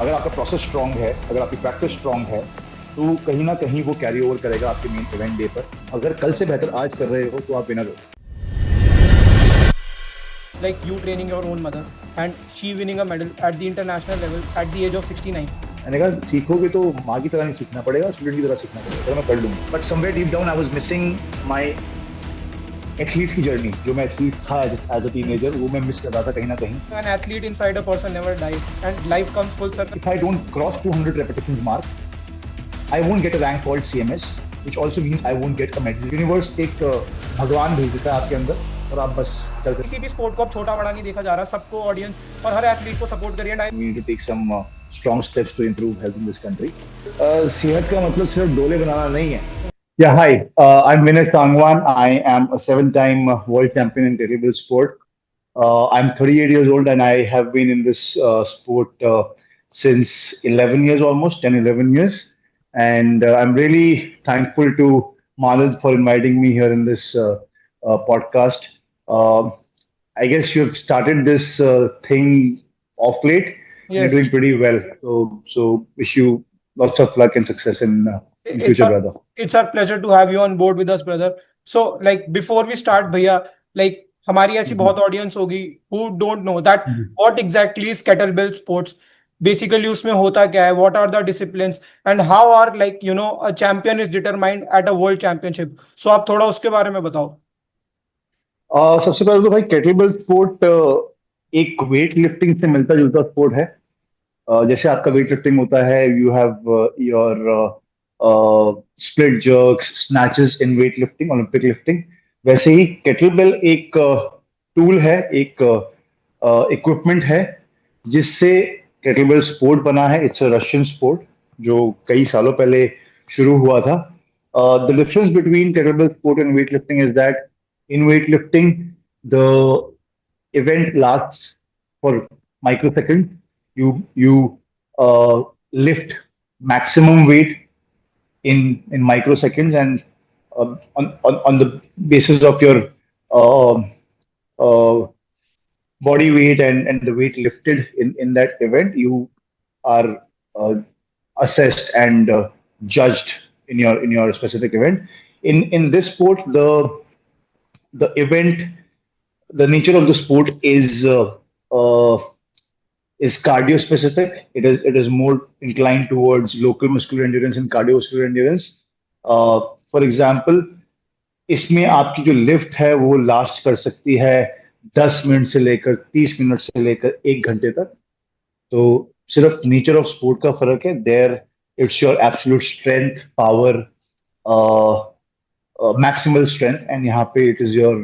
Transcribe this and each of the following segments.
अगर आपका process strong है, अगर आपकी प्रैक्टिस स्ट्रांग है, तो कहीं ना कहीं वो कैरी ओवर करेगा आपके मेन इवेंट डे पर। अगर कल से बेहतर आज कर रहे हो तो आप विनर हो। like you training your own mother and she winning a medal at the international level at the age of 69. मैंने कहा सीखोगे तो माँ की तरह नहीं सीखना पड़ेगा, स्टूडेंट की तरह सीखना पड़ेगा। तो मैं कर लूंगा, but somewhere deep down I was missing my athlete की जर्नी। जो मैं एथलीट था एज अ टीनेजर, वो मैं मिस कर रहा था कहीं ना कहीं। An athlete inside a person never dies and life comes full circle. If I don't cross 200 repetitions mark, I won't get a rank called CMS, which also means I won't get a medal. Universe एक भगवान भेज देता है आपके अंदर, और आप बस चलते। किसी भी स्पोर्ट को अब छोटा बड़ा नहीं देखा जा रहा, सबको ऑडियंस और हर एथलीट को सपोर्ट करिए। We need to take some strong steps to improve health in this country. सेहत का मतलब सिर्फ डोले बनाना नहीं है। Yeah, hi. I'm Vinay Sangwan. I am a seven-time world champion in terrible sport. I'm 38 years old and I have been in this sport since 11 years, almost 10, 11 years. And I'm really thankful to Manad for inviting me here in this podcast. Uh, I guess you've started this thing off late and you're Yes, doing pretty well. So wish you lots of luck and success in it's future, our brother. it's our pleasure to have you on board with us, brother. So, like before we start, भैया, like हमारी ऐसी बहुत Mhm. Audience होगी who don't know that Mhm. what exactly is kettlebell sports. Basically, उसमें होता क्या है? What are the disciplines and how are like a champion is determined at a world championship. So आप थोड़ा उसके बारे में बताओ. सबसे पहले तो भाई केटलबेल स्पोर्ट एक वेट लिफ्टिंग से मिलता जुलता स्पोर्ट है। जैसे आपका वेट लिफ्टिंग होता है, you have your split jerks, snatches in weight lifting, Olympic lifting. वैसे ही केटलबेल एक टूल है, एक इक्विपमेंट है जिससे केटलबेल स्पोर्ट बना है। इट्स अ रशियन स्पोर्ट जो कई सालों पहले शुरू हुआ था। The difference between kettlebell sport and weight lifting is that in weightlifting, the event lasts for microseconds. You lift maximum weight in microseconds, and on the basis of your uh, uh, body weight and the weight lifted in that event, you are assessed and judged in your specific event. In this sport, the event, the nature of the sport uh, is cardio specific. It is more inclined towards local muscular endurance and cardiovascular endurance. For example, इसमें आपकी जो lift है वो last कर सकती है 10 minute से लेकर 30 मिनट से लेकर 1 घंटे तक। तो सिर्फ नेचर ऑफ स्पोर्ट का फर्क है। There it's your absolute strength, power, maximal strength, and यहाँ पे it is your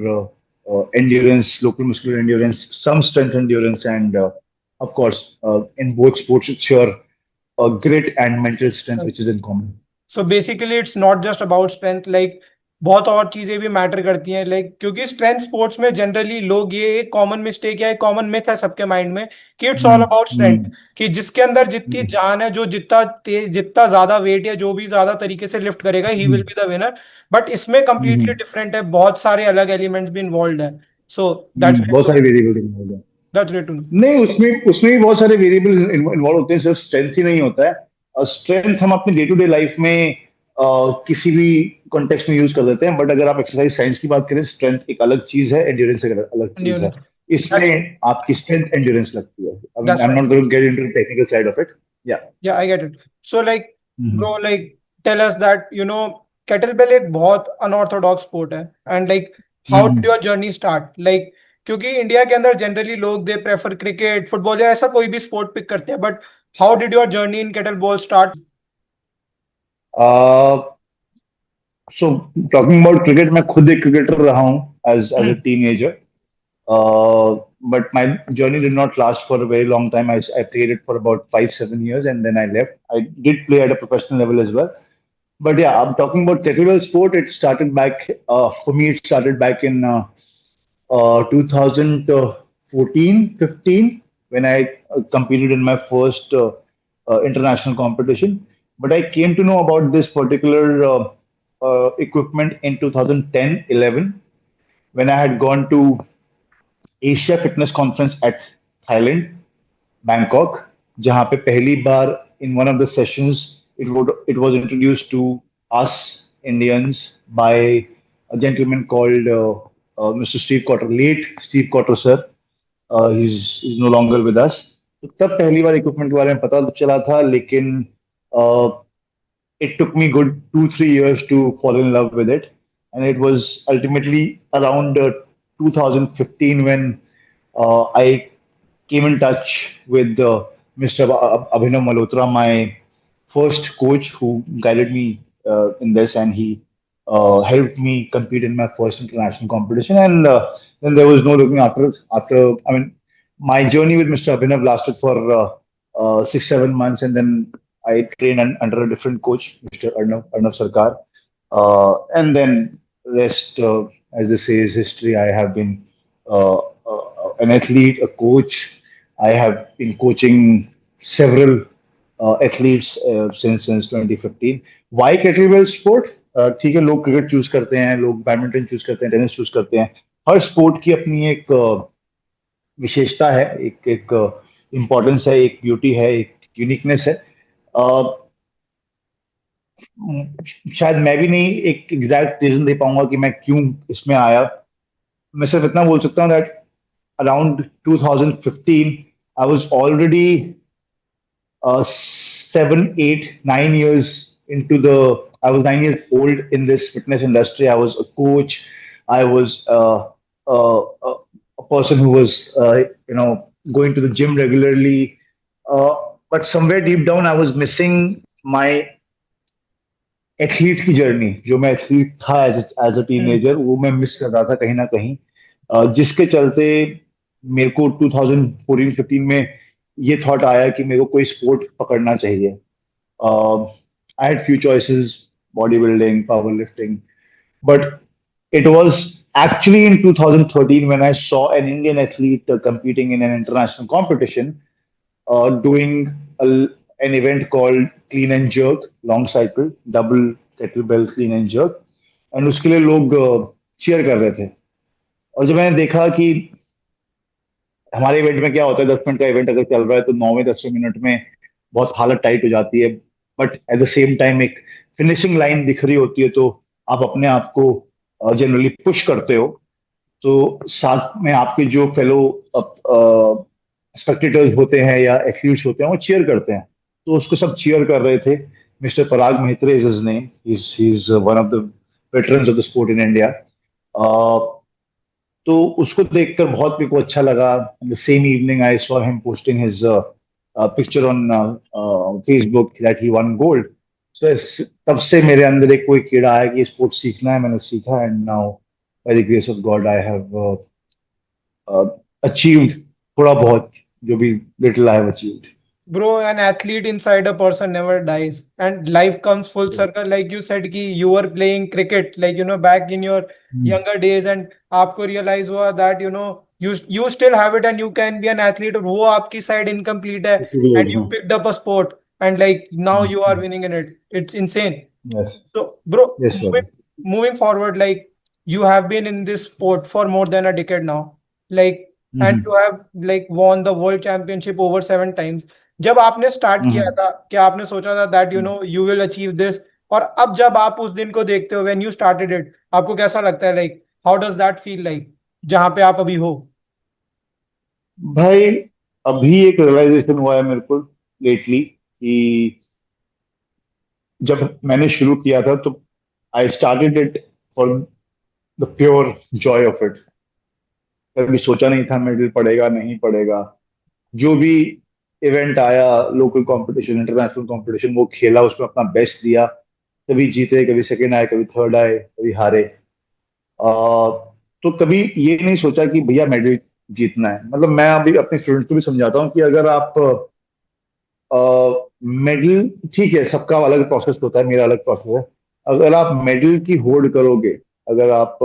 endurance, local muscular endurance, some strength endurance, and of course in both sports it's your grit and mental strength which is in common. So basically it's not just about strength, like बहुत और चीजें भी matter करती हैं, like क्योंकि strength sports में generally लोग, ये एक कॉमन मिस्टेक या एक कॉमन मिथ है सबके माइंड में कि it's all Hmm. About strength, Hmm. कि जिसके अंदर जितनी Hmm. जान है, जो जितना तेज, जितना ज्यादा वेट या जो भी ज्यादा तरीके से लिफ्ट करेगा, he will Hmm. Be the winner. But इसमें कंप्लीटली Hmm. डिफरेंट है, बहुत सारे अलग एलिमेंट्स भी इन्वॉल्व है। सो बहुत सारे वेरिएबल इन्वॉल्व है। That's great to know. नहीं, उसमें उसमें भी बहुत सारे वेरिएबल इन्वॉल्व होते हैं, सिर्फ स्ट्रेंथ ही नहीं होता है। स्ट्रेंथ हम अपनी डे टू डे लाइफ में किसी भी कॉन्टेक्स्ट में यूज कर देते हैं, बट अगर आप एक्सरसाइज साइंस की बात करें, स्ट्रेंथ एक अलग चीज है, एंड्योरेंस एक अलग चीज है। दैट्स इसमें आपकी स्ट्रेंथ एंड्योरेंस लगती है। I that's am right. Not going to get into the technical side of it. Yeah. Yeah, I get it. So, like, bro, like, tell us that, kettlebell एक बहुत अनऑर्थोडॉक्स स्पोर्ट है, and like how did your journey start, like क्योंकि India के अंदर generally लोग they prefer cricket, football या ऐसा कोई भी स्पोर्ट पिक करते हैं, but how did your journey in kettlebell start? So talking about cricket, मैं खुद एक क्रिकेटर रहा हूँ as a teenager. But my journey did not last for a very long time. I played it for about 5, 7 years and then I left. I did play at a professional level as well. But yeah, I'm talking about kettlebell sport. It started back, for me, it started back in 2014, 15, when I competed in my first international competition. But I came to know about this particular equipment in 2010, 11, when I had gone to Asia Fitness Conference at Thailand, Bangkok. जहाँ पे पहली बार in one of the sessions it was introduced to us Indians by a gentleman called Mr. Steve Cotter, late Steve Cotter sir. He's no longer with us. तो तब पहली बार equipment के बारे में पता तो चला था, लेकिन uh, it took me good 2 3 years to fall in love with it, and it was ultimately around 2015 when I came in touch with Mr. Abhinav Malhotra, my first coach who guided me in this, and he helped me compete in my first international competition. And then there was no looking after. I mean, my journey with Mr. Abhinav lasted for 6 7 months, and then I trained under a different coach, Mr. Arnav Sarkar. And then rest, as they say, is history. I have been an athlete, a coach. I have been coaching several athletes since 2015. Why kettlebell sport? ठीक है, लोग cricket choose करते हैं, लोग badminton choose करते हैं, tennis choose करते हैं. हर स्पोर्ट की अपनी एक विशेषता है, एक एक इम्पोर्टेंस है, एक ब्यूटी है, एक यूनिकनेस है. शायद मैं भी नहीं एक एग्जैक्ट रीजन दे पाऊंगा कि मैं क्यों इसमें आया. मैं सिर्फ इतना बोल सकता हूँ that around 2015 I was already 7 8 9 years into the I was 9 years old in this fitness industry. I was a coach. I was a person who was going to the gym regularly, but somewhere deep down I was missing my athlete की journey. जो मैं athlete था as a teenager, वो मैं miss कर रहा था कहीं ना कहीं, जिसके चलते मेरे को 2014-15 में ये थॉट आया कि मेरे को कोई स्पोर्ट पकड़ना चाहिए. I had few choices, body building, power lifting, but it was actually in 2013 when I saw an Indian athlete competing in an international competition, doing an event called clean and jerk, long cycle, double kettlebell clean and jerk, and उसके लिए लोग cheer कर रहे थे. और जब मैंने देखा कि हमारे इवेंट में क्या होता है, 10 मिनट का इवेंट अगर चल रहा है तो 9वें 10वें मिनट में बहुत हालत टाइट हो जाती है, but at the same time एक फिनिशिंग लाइन दिख रही होती है, तो आप अपने आप को जनरली पुश करते हो. तो साथ में आपके जो फेलो स्पेक्टेटर्स होते हैं या एथलीट्स होते हैं, वो चीयर करते हैं. तो उसको सब चीयर कर रहे थे. Mister Parag Mehtre is his name. He is one of the veterans of the sport in India. तो उसको देखकर बहुत मेरे को अच्छा लगा. The same evening I saw him posting his picture on Facebook that he won gold. So तब से मेरे अंदर एक कोई कीड़ा आया कि स्पोर्ट सीखना है. मैंने सीखा, and now by the grace of God I have achieved थोड़ा बहुत, जो भी little I have achieved. Bro, an athlete inside a person never dies, and life comes full circle. Like you said कि you were playing cricket, like back in your younger days, and आपको realize हुआ that you still have it and you can be an athlete, और वो आपकी side incomplete है, and you picked up a sport, and like now you are winning in it. It's insane. Yes. So, bro, Yes, moving forward, like you have been in this sport for more than a decade now, like, and you have like won the world championship over 7 times. जब आपने start किया था, क्या आपने सोचा था that you will achieve this? और अब जब आप उस दिन को देखते हो व्हेन यू स्टार्टेड इट, आपको कैसा लगता है? Like how does that feel like जहां पे आप अभी हो? भाई, अभी एक रियलाइजेशन हुआ है मेरे को लेटली कि जब मैंने शुरू किया था तो I started it for the pure Joy of it. कभी सोचा नहीं था मेडल पड़ेगा नहीं पड़ेगा. जो भी इवेंट आया, लोकल कंपटीशन, इंटरनेशनल कंपटीशन, वो खेला, उसमें अपना बेस्ट दिया. कभी जीते, कभी सेकंड आए, कभी थर्ड आए, कभी हारे. तो कभी ये नहीं सोचा कि भैया मेडल जीतना है. मतलब मैं अभी अपने स्टूडेंट्स को भी समझाता हूँ कि अगर आप मेडल, ठीक है, सबका अलग प्रोसेस होता है, मेरा अलग प्रोसेस है. अगर आप मेडल की होड़ करोगे, अगर आप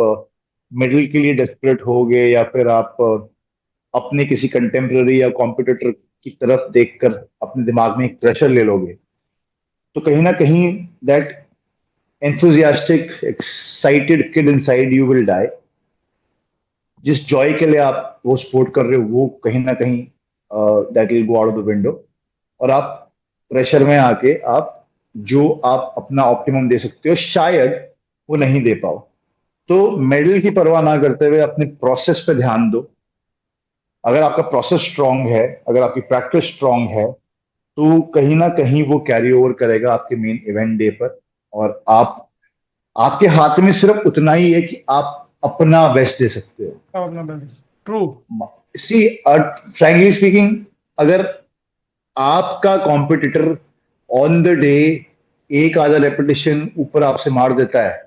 मेडल के लिए डेस्परेट होगे, या फिर आप अपने किसी कंटेम्प्रेरी या कॉम्पिटिटर की तरफ देखकर अपने दिमाग में एक प्रेशर ले लोगे, तो कहीं ना कहीं that enthusiastic excited kid inside you will die. जिस जॉय के लिए आप वो स्पोर्ट कर रहे हो, वो कहीं ना कहीं that will go out of the window. और आप प्रेशर में आके आप जो आप अपना ऑप्टिमम दे सकते हो शायद वो नहीं दे पाओ। तो मेडल की परवाह ना करते हुए अपने प्रोसेस पे ध्यान दो। अगर आपका प्रोसेस स्ट्रांग है, अगर आपकी प्रैक्टिस स्ट्रांग है, तो कहीं ना कहीं वो कैरी ओवर करेगा आपके मेन इवेंट डे पर। और आप आपके हाथ में सिर्फ उतना ही है कि आप अपना बेस्ट दे सकते हो। अपना बैलेंस, ट्रू। सी, फ्रैंकली स्पीकिंग, अगर आपका कॉम्पिटिटर ऑन द डे एक आधा रेपिटेशन ऊपर आपसे मार देता है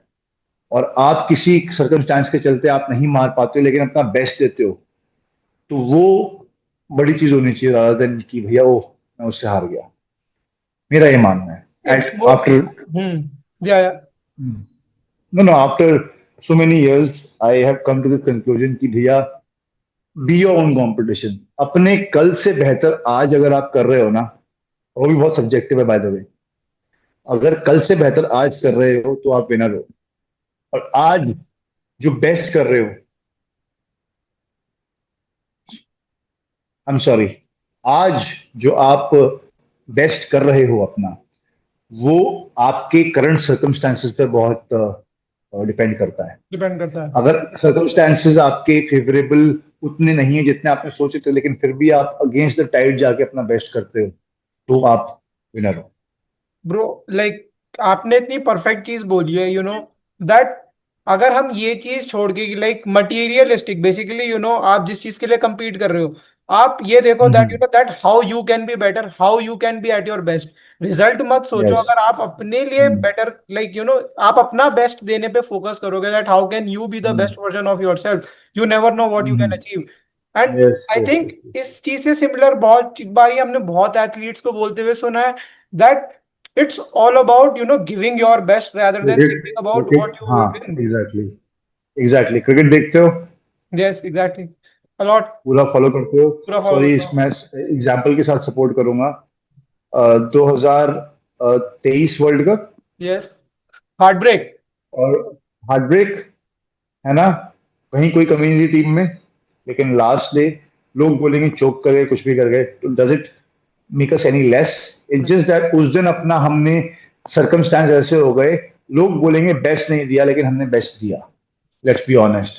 और आप किसी सर्कमस्टांस के चलते आप नहीं मार पाते हो लेकिन अपना बेस्ट देते हो, तो वो बड़ी चीज होनी चाहिए rather देन कि भैया ओ मैं उससे हार गया। मेरा ये मानना है it's at more. After yeah no no after so many years I have come to the conclusion कि भैया बी योर ओन कॉम्पिटिशन। अपने कल से बेहतर आज अगर आप कर रहे हो ना, वो भी बहुत सब्जेक्टिव है बाय द वे, अगर कल से बेहतर आज कर रहे हो तो आप विनर हो। और आज जो बेस्ट कर रहे हो, आई एम सॉरी, आज जो आप बेस्ट कर रहे हो अपना, वो आपके करंट सर्कमस्टांसेस पर बहुत डिपेंड करता है। डिपेंड करता है। अगर सर्कमस्टांसेस आपके फेवरेबल उतने नहीं है जितने आपने सोचे थे, लेकिन फिर भी आप अगेंस्ट द टाइड जाके अपना बेस्ट करते हो, तो आप विनर हो। ब्रो लाइक आपने इतनी परफेक्ट चीज बोली है, दैट अगर हम ये चीज छोड़ के लाइक मटीरियलिस्टिक, बेसिकली आप जिस चीज के लिए compete कर रहे हो, आप ये देखो that that how you can be better, how you can be at your best. Result मत सोचो, यस। अगर आप अपने लिए बेटर लाइक आप अपना बेस्ट देने पे फोकस करोगे, that how can you be the best version of your self, you never know what you can achieve. And yes I yes. Think इस चीज से सिमिलर बहुत बारी हमने बहुत एथलीट्स को बोलते हुए सुना है that it's all about giving your best rather than cricket, thinking about cricket, what you हाँ, will win. Exactly, exactly. Cricket देखते हो? Yes, exactly. A lot. पूरा फॉलो करते हो? पूरा फॉलो सॉरी, करता हूँ। मैं एग्जाम्पल के साथ सपोर्ट करूंगा। 2023 वर्ल्ड कप Yes. Heartbreak. और हार्ट ब्रेक, है ना? कहीं कोई कमी नहीं थी टीम में, लेकिन लास्ट डे लोग बोलेंगे चोक कर गए, कुछ भी कर गए, तो does it make us any less? It's just that उस दिन अपना हमने सर्कमस्टांस ऐसे हो गए, लोग बोलेंगे बेस्ट नहीं दिया, लेकिन हमने बेस्ट दिया। Let's be honest,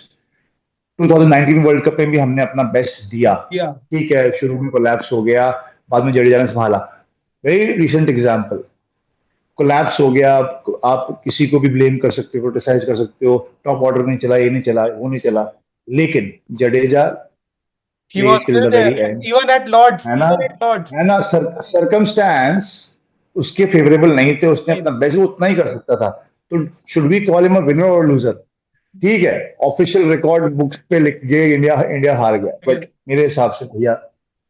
2019 world cup में भी हमने अपना बेस्ट दिया। Yeah. ठीक है, शुरू में कोलैप्स हो गया, बाद में जडेजा ने संभाला। वेरी रिसेंट एग्जाम्पल, कोलैप्स हो गया, आप किसी को भी ब्लेम कर सकते हो, क्रिटिसाइज कर सकते हो, टॉप ऑर्डर नहीं चला, ये नहीं चला, वो नहीं चला, लेकिन Jadeja He play was till still the there, very and. even at Lords. है ना? Even at Lords. है ना? सर्कमस्टांस उसके फेवरेबल नहीं थे, उसने अपना बेस्ट, वो उतना ही कर सकता था। तो should we call him a winner और लूजर? ठीक है, ऑफिशियल रिकॉर्ड बुक्स पे लिख गए इंडिया, इंडिया हार गया, बट मेरे हिसाब से भैया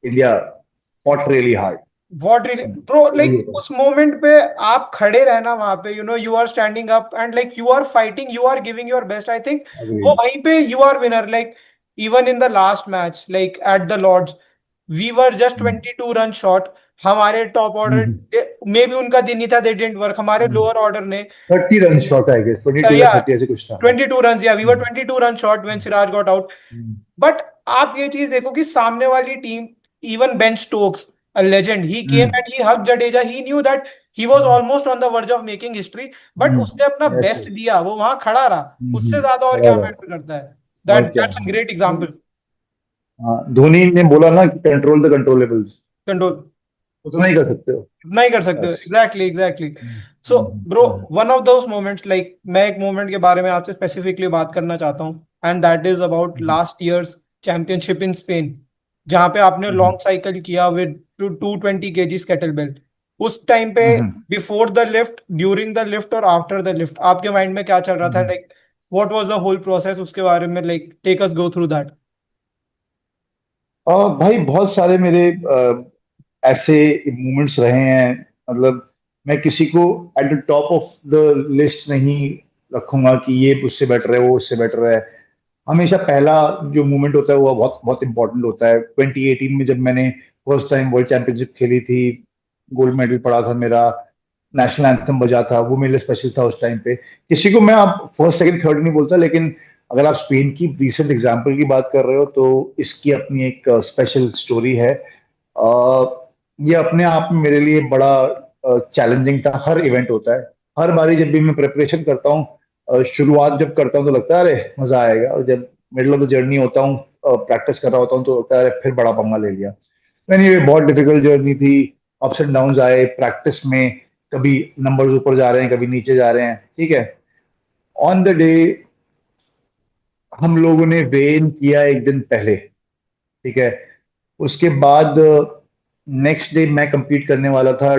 India fought really hard. What really, bro, like उस मोमेंट पे आप खड़े रहना वहां पे, you are standing up and like you are fighting, you are giving your best. I think वो वहीं पे you are winner. Like even in the last match, like at the Lords, we were just 22 run short. हमारे top order मे भी उनका दिन ही था, they didn't work, हमारे lower order ने 30 रन शॉट है, 22 या या 30 ऐसे कुछ था। 22 run, yeah we were 22 run short when Siraj got out. But आप ये चीज देखो कि सामने वाली टीम, even Ben Stokes, a legend, he came and he hugged Jadeja. He knew that he was almost on the verge of making history, but उसने अपना यस बेस्ट यस। दिया, वो वहां खड़ा रहा। उससे ज्यादा और क्या बराबर। मैटर करता है? और क्या, That's a हाँ। great example. हाँ, धोनी ने बोला ना कि कंट्रोल द कंट्रोलेबल्स, कंट्रोल उतना ही कर सकते हो। नहीं कर सकते। बस। Exactly exactly. So bro, one of those moments, like मैं एक मोमेंट के बारे में आपसे स्पेसिफिकली बात करना चाहता हूँ, and that is about last years championship in Spain, जहां पे आपने लॉन्ग साइकिल किया विद 220 kg केटल बेल। उस टाइम पे, before the lift, during the lift और आफ्टर द लिफ्ट, आपके माइंड में क्या चल रहा था? Like what was the whole process उसके बारे में? Like take us go through that. और भाई बहुत सारे मेरे ऐसे मोमेंट्स रहे हैं, मतलब मैं किसी को at the top of the list नहीं रखूंगा कि ये उससे बेटर है, वो उससे बेटर है। हमेशा पहला जो मोमेंट होता है वो बहुत बहुत इंपॉर्टेंट होता है। 2018 में जब मैंने फर्स्ट टाइम वर्ल्ड चैंपियनशिप खेली थी, गोल्ड मेडल पड़ा था मेरा, नेशनल एंथम बजा था, वो मेरे लिए स्पेशल था उस टाइम पे। किसी को मैं आप फर्स्ट सेकंड थर्ड नहीं बोलता, लेकिन अगर आप स्पेन की रिसेंट एग्जांपल की बात कर रहे हो तो इसकी अपनी एक स्पेशल स्टोरी है। ये अपने आप में मेरे लिए बड़ा चैलेंजिंग था। हर इवेंट होता है, हर बारी जब भी मैं प्रिपरेशन करता हूँ, शुरुआत जब करता हूँ तो लगता है अरे मजा आएगा, और जब मिडिल ऑफ द जर्नी होता हूँ, प्रैक्टिस कर रहा होता हूँ, तो लगता है अरे फिर बड़ा पंगा ले लिया। मैंने ये बहुत डिफिकल्ट जर्नी थी, अप्स एंड डाउन आए प्रैक्टिस में, कभी नंबर्स ऊपर जा रहे हैं, कभी नीचे जा रहे हैं, ठीक है। ऑन द डे हम लोगों ने वे इन किया एक दिन पहले, ठीक है। उसके बाद नेक्स्ट डे मैं compete करने वाला था,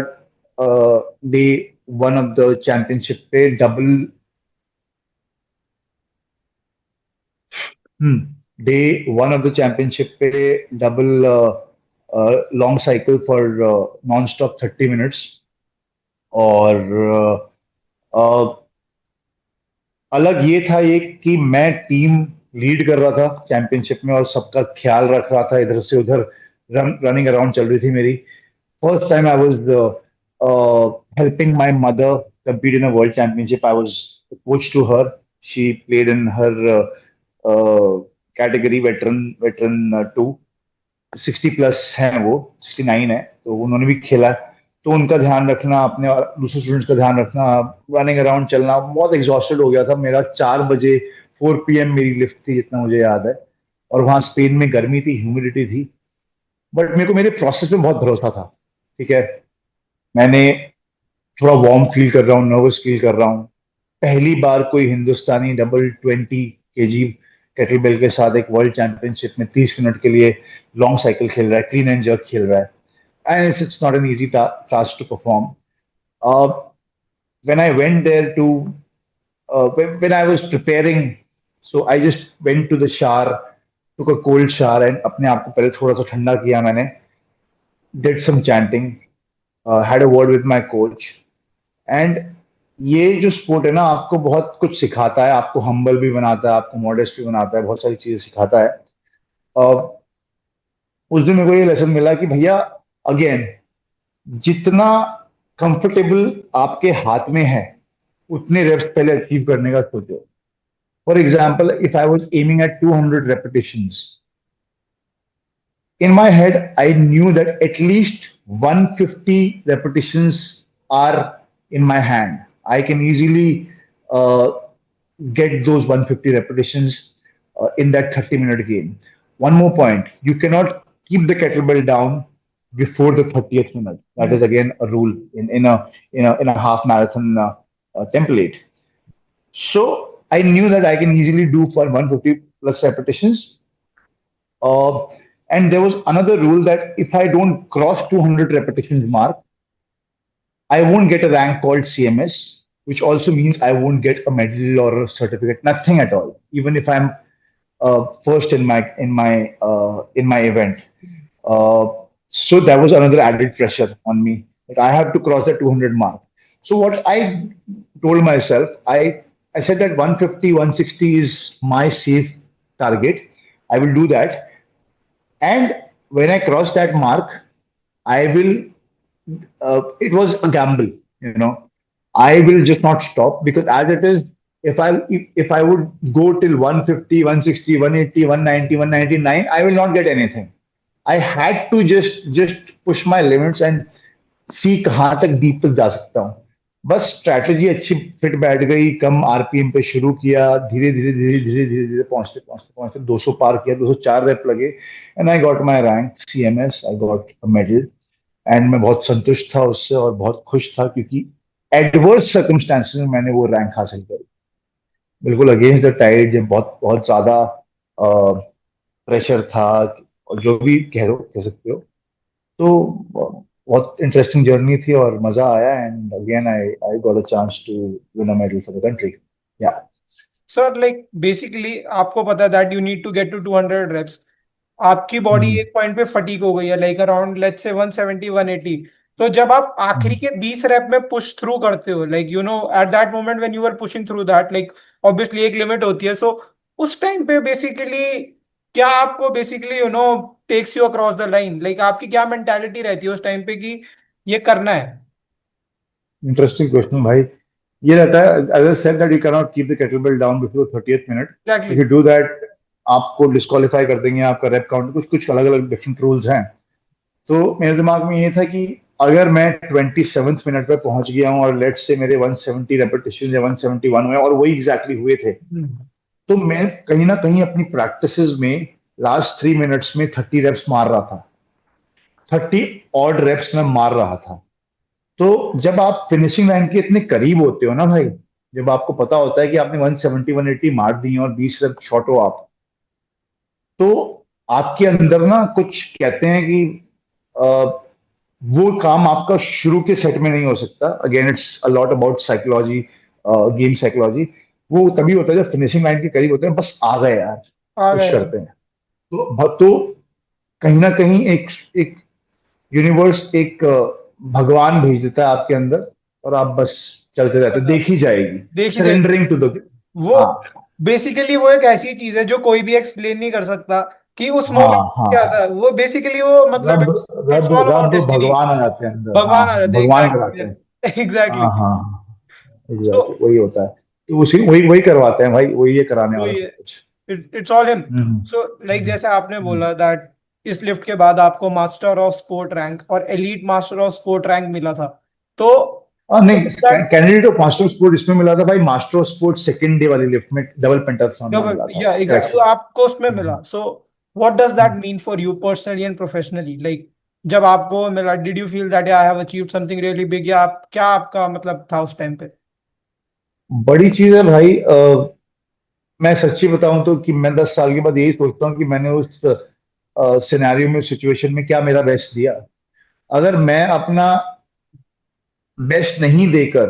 day one of the championship पे double, day one of the championship पे double long cycle for non stop 30 minutes. और अलग ये था एक कि मैं टीम लीड कर रहा था चैंपियनशिप में, और सबका ख्याल रख रहा था, इधर से उधर रनिंग अराउंड चल रही थी मेरी। First time I was helping my mother compete in a world championship. I was the coach to her. She played in her category veteran two. 60+ हैं वो, 69 है, तो उन्होंने भी खेला। तो उनका ध्यान रखना, अपने और दूसरे स्टूडेंट्स का ध्यान रखना, रनिंग अराउंड चलना, बहुत एग्जॉस्टेड हो गया था मेरा। 4 बजे 4 PM मेरी लिफ्ट थी, जितना मुझे याद है। और वहां स्पेन में गर्मी थी, ह्यूमिडिटी थी, बट मेरे को मेरे प्रोसेस में बहुत भरोसा था, ठीक है। मैंने थोड़ा वार्म फील कर रहा हूँ, नर्वस फील कर रहा हूँ। पहली बार कोई हिंदुस्तानी डबल 20 kg केटल बेल के साथ एक वर्ल्ड चैंपियनशिप में 30 मिनट के लिए लॉन्ग साइकिल खेल रहा है, क्लीन एंड जर्क खेल रहा है, and it's not an easy task to perform. When I went there to when I was preparing, so I just went to the shower, took a cold shower, and अपने आप को पहले थोड़ा सा ठंडा किया मैंने, did some chanting, had a word with my coach, and ये जो स्पोर्ट है ना, आपको बहुत कुछ सिखाता है, आपको हम्बल भी बनाता है, आपको मॉडेस्ट भी बनाता है, बहुत सारी चीजें सिखाता है। और उस दिन मेरे को ये लेसन मिला कि भैया, अगेन, जितना कंफर्टेबल आपके हाथ में है उतने रेप्स पहले अचीव करने का सोचो। For example, if I was aiming at 200 repetitions, in my head, I knew that at least 150 repetitions are in my hand. I can easily uh, get those 150 repetitions in that 30-minute game. One more point, you cannot keep the kettlebell down before the 30th minute. That is again a rule in a half marathon template. So I knew that I can easily do for 150 plus repetitions. uh, and there was another rule that if I don't cross 200 repetitions mark, I won't get a rank called CMS, which also means I won't get a medal or a certificate, nothing at all, even if I'm first in my event. Uh, so that was another added pressure on me that I have to cross the 200 mark. So what I told myself, I said that 150, 160 is my safe target. I will do that, and when I cross that mark, I will, it was a gamble, you know. I will just not stop, because as it is, if I would go till 150, 160, 180, 190, 199, I will not get anything. I had to just push my limits and सी कहाँ तक deep तक जा सकता हूँ। बस strategy अच्छी fit बैठ गई, कम आरपीएम पे शुरू किया, धीरे धीरे धीरे धीरे धीरे धीरे पहुंचते पहुंचते पहुंचते 200 पार किया, 204 रेप लगे, and I got my rank CMS, I got a medal. And मैं बहुत संतुष्ट था उससे और बहुत खुश था, क्योंकि एडवर्स सर्कमस्टांसिस में मैंने वो रैंक हासिल करी, बिल्कुल अगेंस्ट द टाइड, जब बहुत बहुत ज्यादा प्रेशर था, और जो भी कह सकते हो। तो बहुत इंटरेस्टिंग जर्नी थी और मजा आया, and again I I got a chance to win a medal for the country. Yeah sir like basically आपको पता है that you need to get to 200 reps। आपकी बॉडी एक पॉइंट पे फटीक हो गई है, लाइक अराउंड लेट्स से 170 180। तो जब आप आखिरी के 20 रैप में पुश थ्रू करते हो, like you know at that moment when you are pushing through that, like obviously एक लिमिट होती है। सो उस टाइम पे बेसिकली क्या आपको basically you know takes you across the line, like आपकी क्या मेंटालिटी रहती है उस टाइम पे कि ये करना है? इंटरेस्टिंग क्वेश्चन भाई। ये रहता है, as I said that you can not keep the kettlebell down before 30th minute. Exactly. If you do that, आपको डिस्क्वालीफाई कर देंगे, आपका रेप काउंट, कुछ कुछ अलग अलग डिफरेंट रूल्स हैं। तो मेरे दिमाग में ये था कि अगर मैं 27th मिनट पे पहुंच गया हूँ और लेट्स से मेरे 170 रेपिटेशन या 171 हुए और वही एग्जैक्टली हुए थे, तो मैं कहीं ना कहीं अपनी प्रैक्टिसेस में लास्ट 3 मिनट्स में 30 रेप्स मार रहा था, 30 ऑड रेप्स में मार रहा था। तो जब आप फिनिशिंग लाइन के इतने करीब होते हो ना भाई, जब आपको पता होता है कि आपने 170 180 मार दी है और 20 रेप शॉर्ट हो आप, तो आपके अंदर ना कुछ कहते हैं कि अ, वो काम आपका शुरू के सेट में नहीं हो सकता। Again it's a lot about psychology, game psychology. वो तभी होता है जब फिनिशिंग लाइन के करीब होते हैं, बस आ गए यार, आ पुश गए। करते हैं। तो कहीं ना कहीं एक एक यूनिवर्स, एक भगवान भेज देता है आपके अंदर, और आप बस चलते रहते, देखी जाएगी, देखी जाएगी। Surrendering to the. वो हाँ बेसिकली वो एक ऐसी चीज है जो कोई भी एक्सप्लेन नहीं कर सकता कि उस हाँ मोमेंट हाँ क्या हाँ। था। वो बेसिकली वो मतलब रब, इट्स रब ऑल अबाउट रब डेस्टिनी। भगवान आ जाते हैं अंदर, हाँ भगवान आ हाँ, जाते हैं, भगवान कराते हैं। एग्जैक्टली हाँ एग्जैक्टली। हाँ, सो एग्जैक्टली वही होता है। तो उसी वही वही करवाते हैं भाई, वही ये कराने वाला वही सब है, कुछ। It's all him. Hmm so like hmm जैसे आपने हम्म। बोला दैट इस लिफ्ट के बाद आपको मास्टर ऑफ स्पोर्ट रैंक और elite master of sport rank मिला था। तो हाँ नहीं, that candidate of master of sport इसमें मिला था भाई, master of sport second day वाली लिफ्ट में डबल पेंटाथलॉन में डबल, मिला था। या एग्जैक्ट, तो करेक्शन। आपको उसमें मिला। So what does that mean for you personally and professionally? Like जब आपको मिला, did you feel that I have achieved something really big, या आप क्या आपका मतलब था उस टाइम पे? बड़ी चीज है भाई। मैं सच्ची बताऊं तो कि मैं 10 साल के बाद यही सोचता हूँ कि मैंने उस सिनेरियो में, सिचुएशन में क्या मेरा बेस्ट दिया। अगर मैं अपना बेस्ट नहीं देकर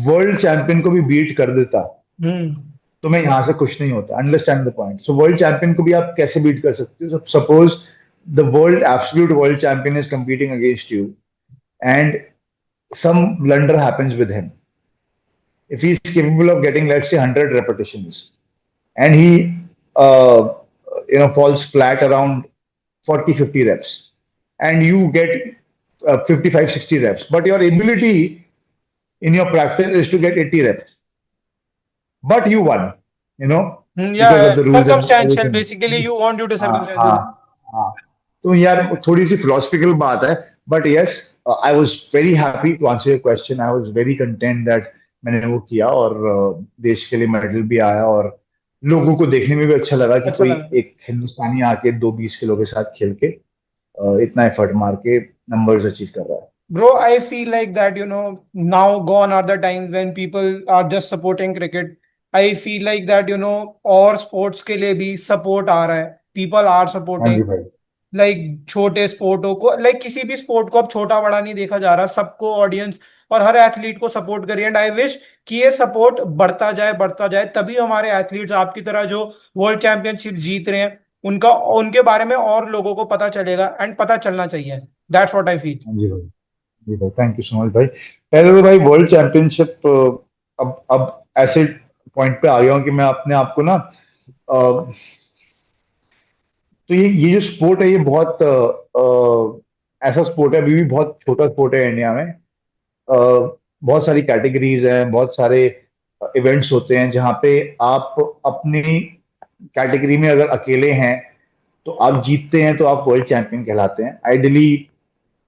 वर्ल्ड चैंपियन को भी बीट कर देता, हम्म। तो मैं यहां से खुश नहीं होता। Understand the point. So world champion को भी आप कैसे बीट कर सकते हो? Suppose the world absolute world champion is competing against you, and some blunder happens with him. If he's capable of getting, let's say, 100 repetitions, and he falls flat around 40 50 reps, and you get 55 60 reps, but your ability in your practice is to get 80 reps, but you won, you know, या because of the rules and circumstantial, everything. Basically you want you to हाँ हाँ circumstantial. हाँ। तो यार थोड़ी सी philosophical बात है, but yes, I was very happy to answer your question. I was very content that मैंने वो किया, और देश के लिए मेडल भी आया, और लोगों को देखने में भी अच्छा लगा कि अच्छा कोई लगा। एक हिंदुस्तानी आके 2 20 किलो के साथ खेल के इतना एफर्ट मार के नंबर्स अचीव कर रहा है। Bro, I feel like that, now gone are the times when people are just supporting cricket. I feel like that, और sports के लिए भी support आ रहा है. People are हाँ supporting. जी भाई। लाइक छोटे स्पोर्टों को, लाइक किसी भी स्पोर्ट को अब छोटा बड़ा नहीं देखा जा रहा, सबको ऑडियंस और हर एथलीट को सपोर्ट करिए। एंड आई विश कि ये सपोर्ट बढ़ता जाए, तभी हमारे एथलीट्स आपकी तरह जो वर्ल्ड चैंपियनशिप जीत रहे हैं उनका, उनके बारे में और लोगों को पता चलेगा एंड पता चलना चाहिए। That's what I feel. हाँ जी भाई। जी भाई, थैंक यू सो मच भाई। पहले तो भाई वर्ल्ड चैंपियनशिप, अब ऐसे पॉइंट पे आ गया हूँ कि मैं अपने आप को ना, तो ये जो स्पोर्ट है, ये बहुत ऐसा स्पोर्ट है, अभी भी बहुत छोटा स्पोर्ट है इंडिया में। बहुत सारी कैटेगरीज हैं, बहुत सारे इवेंट्स होते हैं जहाँ पे आप अपनी कैटेगरी में अगर अकेले हैं तो आप जीतते हैं, तो आप वर्ल्ड चैंपियन कहलाते हैं आइडली।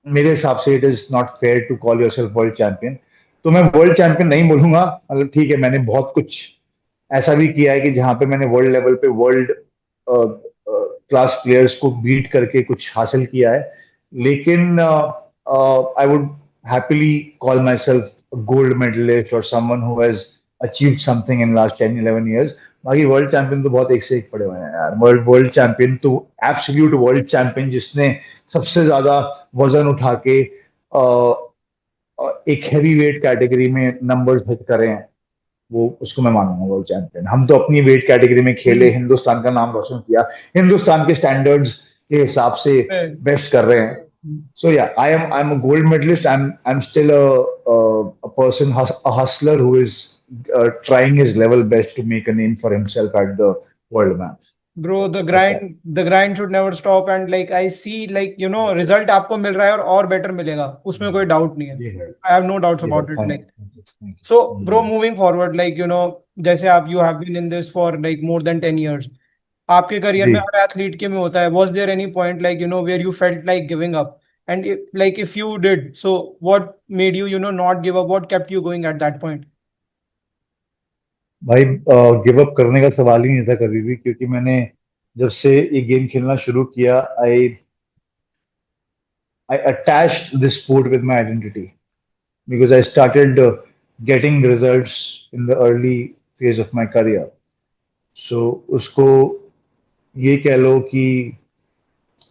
मेरे हिसाब से it is not fair to call yourself world champion. तो मैं वर्ल्ड चैंपियन नहीं बोलूंगा, मतलब ठीक है, मैंने बहुत कुछ ऐसा भी किया है कि जहां पे मैंने वर्ल्ड लेवल पे वर्ल्ड क्लास प्लेयर्स को बीट करके कुछ हासिल किया है, लेकिन I would happily call myself gold medallist और someone who has achieved something in last 10 11 years। बाकी वर्ल्ड चैंपियन तो बहुत एक से एक पड़े हुए हैं यार। वर्ल्ड वर्ल्ड चैंपियन तो एब्सोल्यूट वर्ल्ड चैंपियन, जिसने सबसे ज्यादा वजन उठा के एक हैवी वेट कैटेगरी में नंबर्स हिट करे हैं, वो उसको मैं मानूंगा वर्ल्ड चैंपियन। हम तो अपनी वेट कैटेगरी में खेले, हिंदुस्तान का नाम रोशन किया, हिंदुस्तान के स्टैंडर्ड्स के हिसाब से बेस्ट कर रहे हैं। So yeah, I'm a gold medalist. I'm still a person, a hustler who is trying his level best to make a name for himself at the world map. Bro, the That's all. Grind the grind should never stop. And like I see, like result आपको मिल रहा है और better मिलेगा, उसमें कोई doubt नहीं है। जी है। आई हैव नो डाउट्स जी है। About it. Thank like you thank so you. Bro, moving forward, like जैसे आप, you have been in this for like more than 10 years, आपके करियर जी में हर एथलीट के में होता है। Was there any point like where you felt like giving up, and like if you did so, what made you not give up, what kept you going at that point? भाई, give up करने का सवाल ही नहीं था कभी भी, क्योंकि मैंने जब से ये गेम खेलना शुरू किया, I I attached this sport with my identity, because I started getting results in the early phase of my career. So उसको ये कह लो कि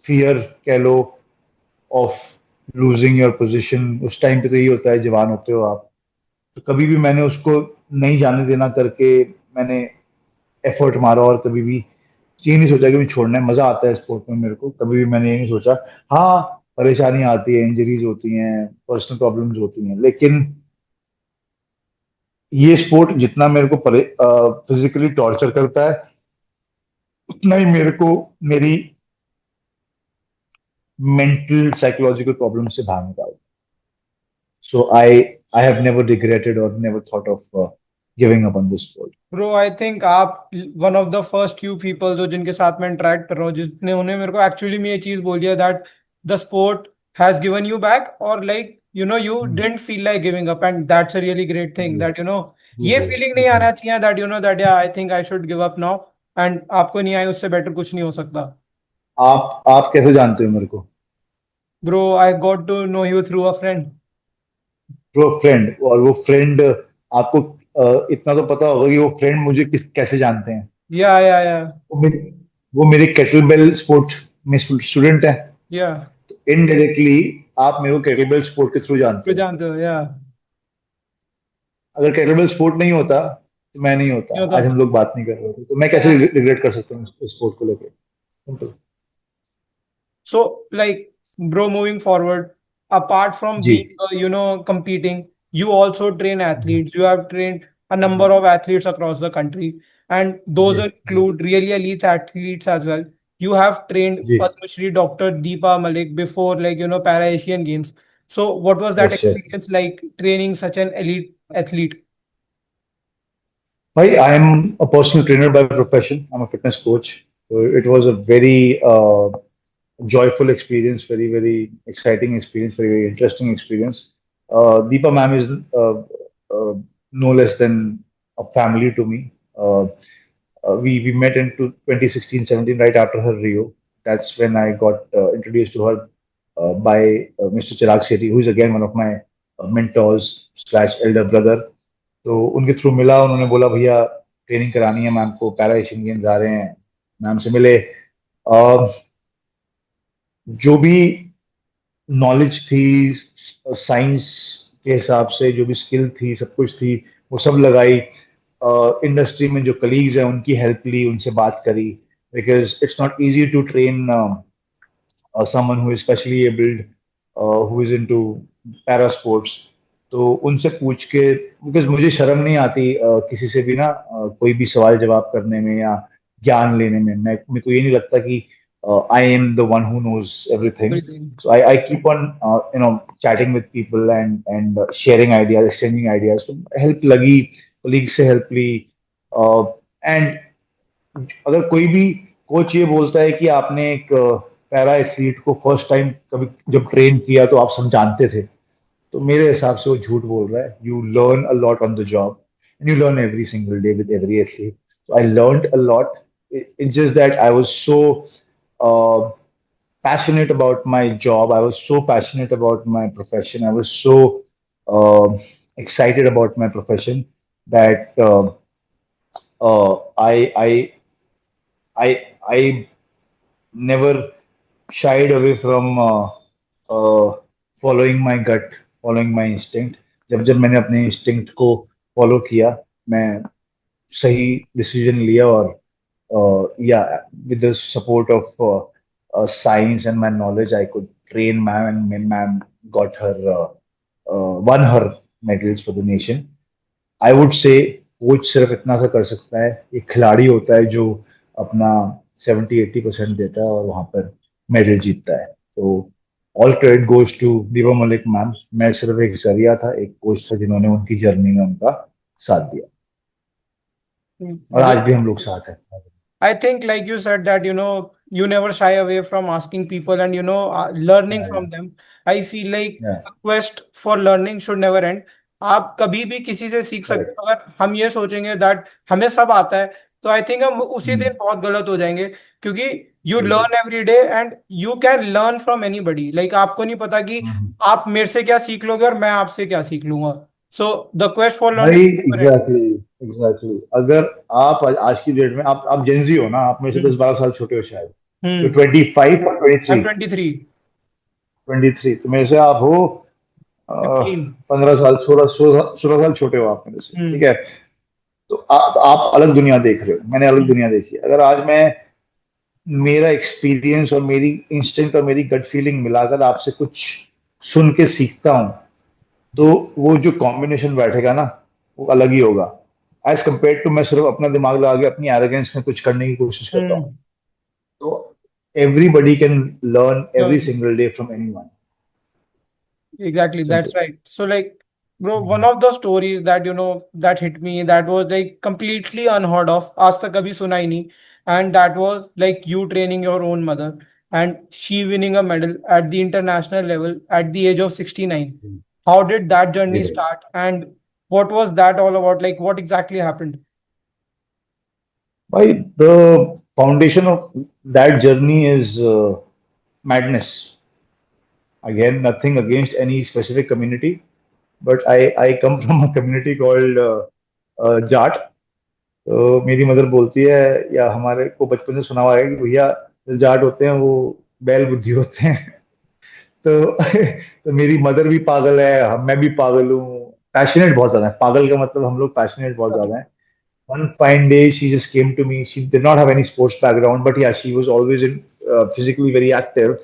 फियर कह लो ऑफ लूजिंग योर पोजीशन. उस टाइम पे तो यही होता है, जवान होते हो आप. तो कभी भी मैंने उसको नहीं जाने देना करके मैंने एफर्ट मारा, और कभी भी ये नहीं सोचा कि मैं छोड़ना है. मजा आता है स्पोर्ट में मेरे को, कभी भी मैंने ये नहीं सोचा. हाँ, परेशानियां आती है, इंजरीज होती हैं, पर्सनल प्रॉब्लम्स होती हैं, लेकिन ये स्पोर्ट जितना मेरे को फिजिकली टॉर्चर करता है, उतना ही मेरे को मेरी मेंटल साइकोलॉजिकल प्रॉब्लम से बाहर निकालता है. So I have never regretted और never thought of giving up on this sport. Bro I think आप one of the first few people जो जिनके साथ मैं इंटरेक्ट कर रहा हूँ जिसने उन्हें मेरे को एक्चुअली में ये चीज बोली है that the sport has given you back, और like you didn't feel like giving up, and that's a really great thing जी दैट जी ये भाई. फीलिंग नहीं जी. आना चाहिए दैट दैट या I think I should give up now, and आपको नहीं आई उससे बेटर कुछ नहीं हो सकता। आप कैसे जानते हो मेरे को? Bro I got to know you through a friend. वो फ्रेंड, और वो फ्रेंड आपको इतना तो पता होगा कि वो फ्रेंड मुझे कैसे जानते हैं. या वो मेरे वो मेरे केटलबेल स्पोर्ट्स में स्टूडेंट है. या इनडायरेक्टली आप मेरे को केटलबेल स्पोर्ट के थ्रू जानते तो हो. जानते हो या अगर केटलबेल स्पोर्ट नहीं होता तो मैं नहीं होता, नहीं होता। आज हम लोग बात नहीं कर रहे थे, तो मैं कैसे रिग्रेट कर सकता हूँ उस स्पोर्ट को लेकर. Simple. So, like, bro, moving forward, apart from जी. being, competing, you also train athletes. You have trained a number of athletes across the country, and those जी. जी. include really elite athletes as well. You have trained जी. Padma Shri Dr. Deepa Malik before, like, Para Asian Games. So, what was that yes yes. experience like training such an elite athlete? भाई, I am a personal trainer by profession. I am a fitness coach. So it was a very joyful experience, very, very exciting experience, very, very interesting experience. Deepa ma'am is uh, no less than a family to me. We met in 2016-17, right after her Rio. That's when I got introduced to her by Mr. Chirag Sethi, who is again one of my mentors slash elder brother. तो उनके through मिला, उन्होंने बोला भैया training करानी है ma'am को, para Asian games आ रहे हैं. मैम से मिले. जो भी नॉलेज थी, साइंस के हिसाब से जो भी स्किल थी, सब कुछ थी, वो सब लगाई. इंडस्ट्री में जो कलीग्स हैं उनकी हेल्प ली, उनसे बात करी, because it's not easy to train someone who is specially abled, who is into para sports. तो उनसे पूछ के, बिकॉज मुझे शर्म नहीं आती किसी से भी ना कोई भी सवाल जवाब करने में या ज्ञान लेने में. मैं मेरे को ये नहीं लगता कि I am the one who knows everything. Everything. So I keep on chatting with people and sharing ideas, exchanging ideas. So help लगी, colleagues से help ली. And अगर कोई भी कोच ये बोलता है कि आपने एक पैरा एथलीट को फर्स्ट टाइम कभी जब ट्रेन किया तो आप सब जानते थे, तो मेरे हिसाब से वो झूठ बोल रहा है. You learn a lot on the job, and you learn every single day with every athlete. So I learned a lot. It's just that I was so passionate about my job. I was so passionate about my profession. I was so excited about my profession that I never shied away from following my gut, following my instinct. जब जब मैंने अपने instinct को follow किया, मैं सही decision लिया. और yeah, with the support of science and my knowledge, I could train ma'am, and ma'am got her won her medals for the nation. I would say coach सिर्फ इतना सा कर सकता है. एक खिलाड़ी होता है जो अपना 70-80% देता है और वहां पर मेडल जीतता है. तो all credit goes to Deepa Malik ma'am. मैं सिर्फ एक जरिया था, एक कोच था जिन्होंने उनकी जर्नी में उनका साथ दिया, और आज भी हम लोग साथ हैं. I think, like you said, that you never shy away from asking people and learning Yeah, from them. I feel like yeah, the quest for learning should never end. आप कभी भी किसी से सीख सकते correct. हो। अगर हम ये सोचेंगे दैट हमें सब आता है, तो आई थिंक हम उसी दिन हम्म, बहुत गलत हो जाएंगे। क्योंकि यू बिल्कुल। Learn every day and you can learn from anybody. Like आपको नहीं पता कि हम्म। आप मेरे से क्या सीख लोगे और मैं आपसे क्या सीख लूंगा। सो द क्वेस्ट फॉर भाई लर्निंग। Exactly, exactly. अगर आप आज की डेट में आप जेंजी हो ना, आप मेरे से 10-12 साल छोटे हो शायद। तो हम्म। 25 और ट्वेंटी आई थ्री एम 23। 23 तो मेरे से आप हो 15। 15 साल, 16 साल छोटे हो आप मेरे से, ठीक हम्म। है। तो आप अलग दुनिया देख रहे हो, मैंने अलग दुनिया देखी है। अगर आज मैं मेरा एक्सपीरियंस और मेरी इंस्टिंक्ट और मेरी गट फीलिंग मिलाकर आपसे कुछ सुन के सीखता हूँ, तो वो जो कॉम्बिनेशन बैठेगा ना, वो अलग ही होगा। एज कम्पेयर टू मैं सिर्फ अपना दिमाग लगा के अपनी एरोगेंस में कुछ करने की कोशिश करता हूँ। हम्म। तो everybody can learn every Learn. Single day from anyone. Exactly, that's simple. right. So like, bro, one of the stories that that hit me, that was like completely unheard of, आज तक कभी सुना ही नहीं, and that was like you training your own mother and she winning a medal at the international level at the age of 69. How did that जी journey भाई। start and what was that all about? Like, what exactly happened? भाई the foundation of that journey is madness. Again, nothing against any specific community, but I come from a community called Jat. तो मेरी mother बोलती है, या हमारे को बचपन से सुना हुआ है कि भैया जो जाट होते हैं वो बैल बुद्धि होते हैं। तो तो मेरी मदर भी पागल है, मैं भी पागल हूँ। पैशनेट बहुत ज्यादा है, पागल का मतलब हम लोग पैशनेट बहुत ज्यादा है। One fine day, she just came to me. She did not have any sports background, but yeah, she was always physically very active.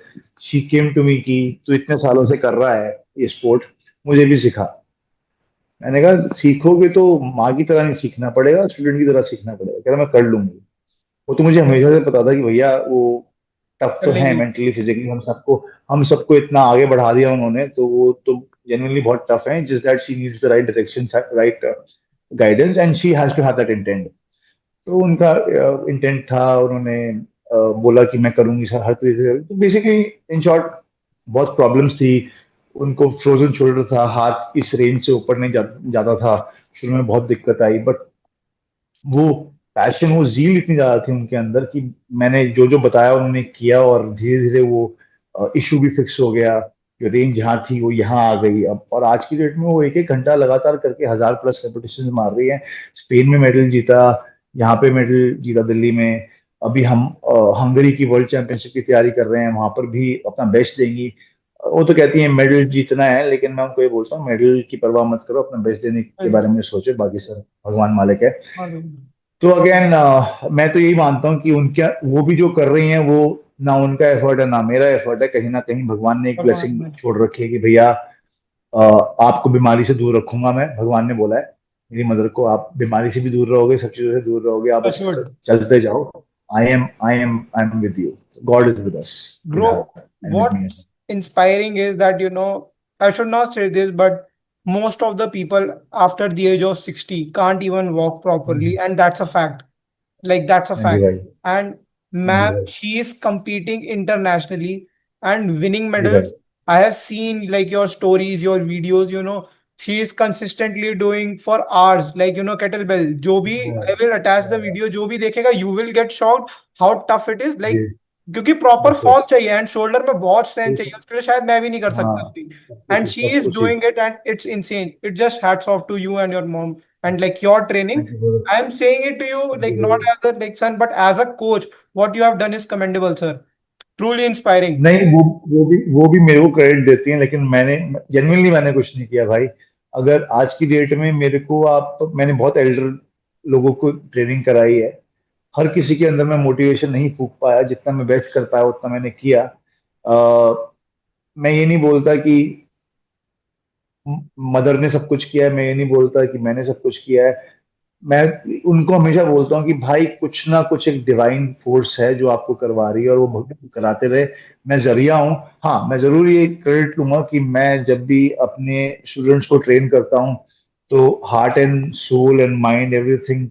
She came to me कि तू इतने सालों से कर रहा है ये स्पोर्ट, मुझे भी सिखा। मैंने कहा सीखोगे तो माँ की तरह नहीं सीखना पड़ेगा, स्टूडेंट की तरह सीखना पड़ेगा। कह रहा मैं कर लूंगी। वो तो मुझे हमेशा से पता था कि भैया वो टफ कर तो है लेगी। मेंटली फिजिकली, हम सबको इतना आगे बढ़ा दिया उन्होंने, तो वो तो जेन्युइनली बहुत टफ है। Just that she needs the right direction, right guidance, and she has to have that intent. तो उनका इंटेंट था, उन्होंने बोला कि मैं करूंगी सर हर तरीके से। तो बेसिकली इन शॉर्ट बहुत प्रॉब्लम्स थी। उनको फ्रोजन शोल्डर था, हाथ इस रेंज से ऊपर नहीं जाता था। शुरू में बहुत दिक्कत आई, बट वो पैशन, वो जील इतनी ज्यादा थी उनके अंदर कि मैंने जो जो बताया उन्होंने किया, और धीरे धीरे वो इशू भी फिक्स हो गया। जो रेंज यहाँ थी वो यहाँ आ गई अब, और आज की डेट में वो एक एक घंटा लगातार करके 1000+ रेपिटेशन मार रही है। स्पेन में मेडल जीता, यहाँ पे मेडल जीता दिल्ली में। अभी हम हंगरी की वर्ल्ड चैंपियनशिप की तैयारी कर रहे हैं, वहां पर भी अपना बेस्ट देंगी। वो तो कहती है मेडल जीतना है, लेकिन मैं उनको ये बोलता हूँ मेडल की परवाह मत करो, अपना बेस्ट देने के बारे में सोचो, बाकी सब भगवान मालिक है। हाँ। तो अगेन मैं तो यही मानता हूँ कि उनके वो भी जो कर रही हैं वो ना उनका एफर्ट है ना मेरा एफर्ट है, कहीं ना कहीं भगवान ने एक भगवान ब्लेसिंग में। छोड़ रखी है कि भैया आपको बीमारी से दूर रखूंगा मैं। भगवान ने बोला है मेरी मदर को, आप बीमारी से भी दूर रहोगे, सब चीजों से दूर रहोगे, आप बस टचवुड। चलते जाओ। I am with you. God is with us, with Bro, her and with me. what's inspiring is that, I should not say this, but most of the people after the age of 60 can't even walk properly, and that's a fact. Like, that's a हाँ जी fact. भाई, And हाँ जी ma'am, भाई, she is competing internationally and winning जी भाई, medals. I have seen like your stories, your videos, she is consistently doing for hours, like, kettlebell. जो भी, I will attach the video, जो भी देखेगा, you will get shocked how tough it is. जी, Like, क्योंकि proper बस form बस। चाहिए एंड शोल्डर में बहुत स्ट्रेंथ चाहिए, उसके लिए शायद मैं भी नहीं कर हाँ, सकता अभी। सब एंड कुछ शी सब इज कुछ ही। Doing it and it's insane. It just hats off to you and your mom and like your training. Thank you brother, I am saying it to you thank like you not brother. as a like son, but as a coach. What you have done is commendable, sir. Truly inspiring. नहीं, वो भी मेरे को credit देती हैं, लेकिन मैंने genuinely मैंने कुछ नहीं किया भाई। अगर आज की डेट में मेरे को मैंने बहुत एल्डर लोगों को ट्रेनिंग कराई है। हर किसी के अंदर मैं मोटिवेशन नहीं फूंक पाया, जितना मैं बेस्ट कर पाया उतना मैंने किया। मैं ये नहीं बोलता कि मदर ने सब कुछ किया है, मैं ये नहीं बोलता कि मैंने सब कुछ किया है। मैं उनको हमेशा बोलता हूँ कि भाई कुछ ना कुछ एक डिवाइन फोर्स है जो आपको करवा रही है, और वो कराते रहे। मैं जरिया हूँ। हाँ, मैं जरूर ये क्रेडिट लूंगा कि मैं जब भी अपने स्टूडेंट्स को ट्रेन करता हूँ, तो heart and soul and mind everything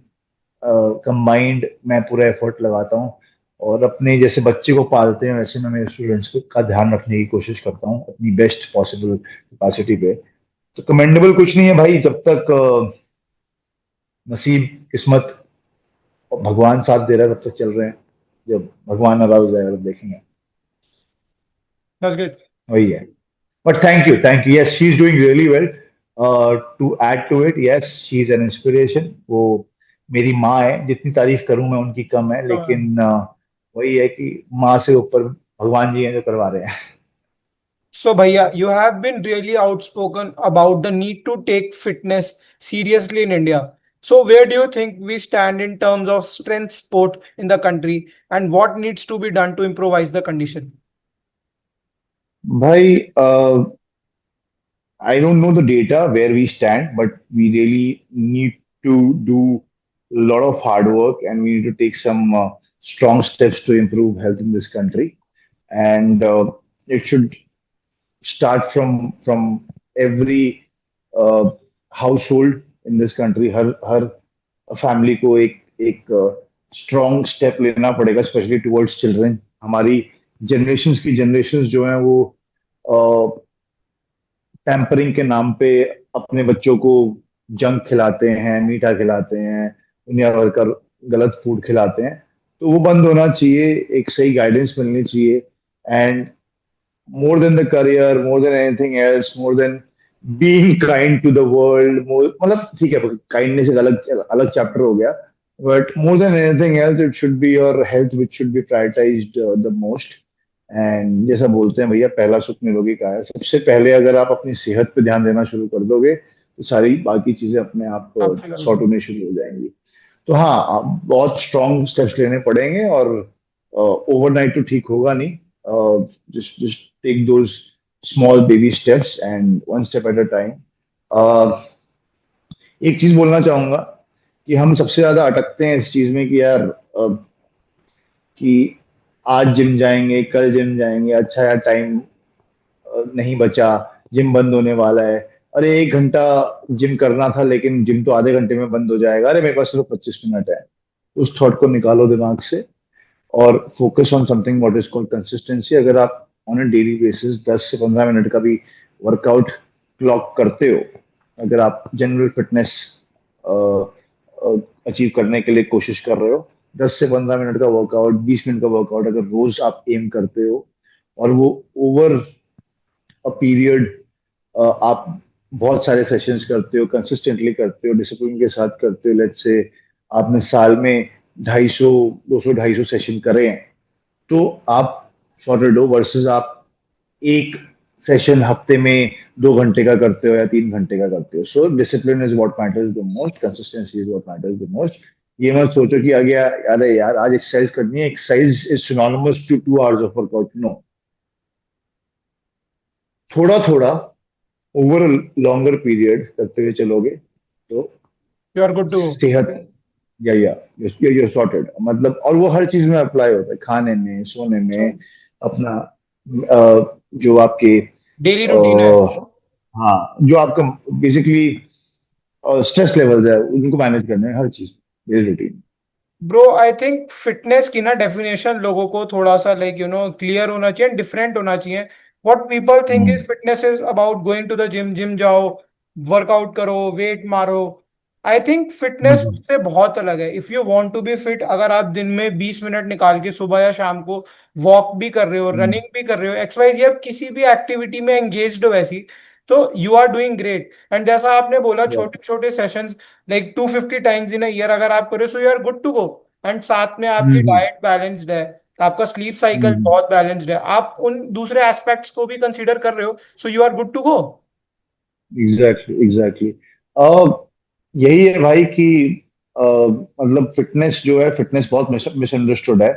combined मैं पूरा एफर्ट लगाता हूँ, और अपने जैसे बच्चे को पालते हैं वैसे मैं मेरे स्टूडेंट्स को का ध्यान रखने की कोशिश करता हूँ अपनी बेस्ट पॉसिबल कैपेसिटी पे। तो कमेंडेबल कुछ नहीं है भाई, जब तक नसीब, किस्मत और भगवान साथ दे रहा है तब तक चल रहे हैं। जब भगवान नाराज हो जाएगा तब देखेंगे। That's great. वही है। But thank you, yes she is doing really well. To add to it, yes she is an inspiration. वो मेरी माँ है, जितनी तारीफ करूं मैं उनकी कम है, लेकिन वही है कि माँ से ऊपर भगवान जी हैं जो करवा रहे हैं। So, Bhaiya, you have been really outspoken about the need to take fitness seriously in India. So, where do you think we stand in terms of strength sport in the country and what needs to be done to improvise the condition? भाई, I don't know the data where we stand, but we really need to do a lot of hard work, and we need to take some strong steps to improve health in this country. And it should start from every uh, household in this country. Her family को एक strong step लेना पड़ेगा, specially towards children. हमारी generations की generations जो हैं वो pampering के नाम पे अपने बच्चों को जंक खिलाते हैं, मीठा खिलाते हैं, दुनिया भर का गलत फूड खिलाते हैं। तो वो बंद होना चाहिए, एक सही गाइडेंस मिलनी चाहिए। And more than the career, more than anything else, more than being kind to the world, more मतलब ठीक है, kindness एक अलग अलग चैप्टर हो गया, but more than anything else it should be your health which should be prioritized the most. And जैसा बोलते हैं भैया, पहला सुख निरोगी का है। सबसे पहले अगर आप अपनी सेहत पे ध्यान देना शुरू कर दोगे तो सारी बाकी चीजें अपने आप सॉर्ट Absolutely. होने शुरू हो जाएंगी। तो हाँ, आप बहुत स्ट्रॉन्ग स्टेप्स लेने पड़ेंगे, और ओवरनाइट तो ठीक होगा नहीं। Just take those small baby steps and one step at a time. एक चीज बोलना चाहूंगा कि हम सबसे ज्यादा अटकते हैं इस चीज में कि यार कि आज जिम जाएंगे, कल जिम जाएंगे, अच्छा यार टाइम नहीं बचा, जिम बंद होने वाला है। अरे 1 घंटा जिम करना था लेकिन जिम तो आधे घंटे में बंद हो जाएगा, अरे मेरे पास सिर्फ 25 मिनट है। उस थॉट को निकालो दिमाग से और focus on something what is called consistency. अगर आप ऑन अ डेली बेसिस 10 से 15 मिनट का भी वर्कआउट क्लॉक करते हो, अगर आप जनरल फिटनेस अचीव करने के लिए कोशिश कर रहे हो, 10 से 15 मिनट का वर्कआउट, 20 मिनट का वर्कआउट अगर रोज आप एम करते हो, और वो ओवर अ पीरियड आप बहुत सारे सेशंस करते हो, कंसिस्टेंटली करते हो, डिसिप्लिन के साथ करते हो, लेट्स से आपने साल में 250 200 250 सेशन करे हैं, तो आप सॉर्टेड हो, वर्सेस आप एक सेशन हफ्ते में 2 घंटे का करते हो या 3 घंटे का करते हो। So discipline is what matters the most, consistency is what matters the most. ये मत सोचो कि आगे अरे यार आज एक्सरसाइज करनी है, exercise is synonymous to 2 hours of workout. No, थोड़ा थोड़ा ओवर लॉन्गर पीरियड करते हुए चलोगे तो You are good to go. सेहत, या ये सॉर्टेड मतलब। और वो हर चीज में अप्लाई होता है, खाने में, सोने में, अपना जो आपके Daily routine है. हाँ, जो आपका बेसिकली स्ट्रेस लेवल्स है उनको मैनेज करने में, हर चीज daily routine. Bro I think fitness की ना डेफिनेशन लोगों को थोड़ा सा क्लियर होना चाहिए, डिफरेंट होना चाहिए। What people think is fitness is about going to the gym, gym जाओ, वर्कआउट करो, वेट मारो। आई थिंक फिटनेस उससे बहुत अलग है। If you want to be fit, अगर आप दिन में 20 मिनट निकाल के सुबह या शाम को वॉक भी कर रहे हो, रनिंग भी कर रहे हो, एक्सरसाइज या किसी भी एक्टिविटी में एंगेज्ड हो वैसी, तो you are doing great. And जैसा आपने बोला, छोटे छोटे sessions like 250 times in a year अगर आप करो, so you are good to go. And साथ में आपकी डाइट बैलेंस्ड है, आपका स्लीप साइकिल बहुत बैलेंस्ड है, आप उन दूसरे एस्पेक्ट्स को भी कंसीडर कर रहे हो, so you are good to go. Exactly exactly. यही है भाई कि मतलब फिटनेस जो है, फिटनेस बहुत मिसअंडरस्टूड है।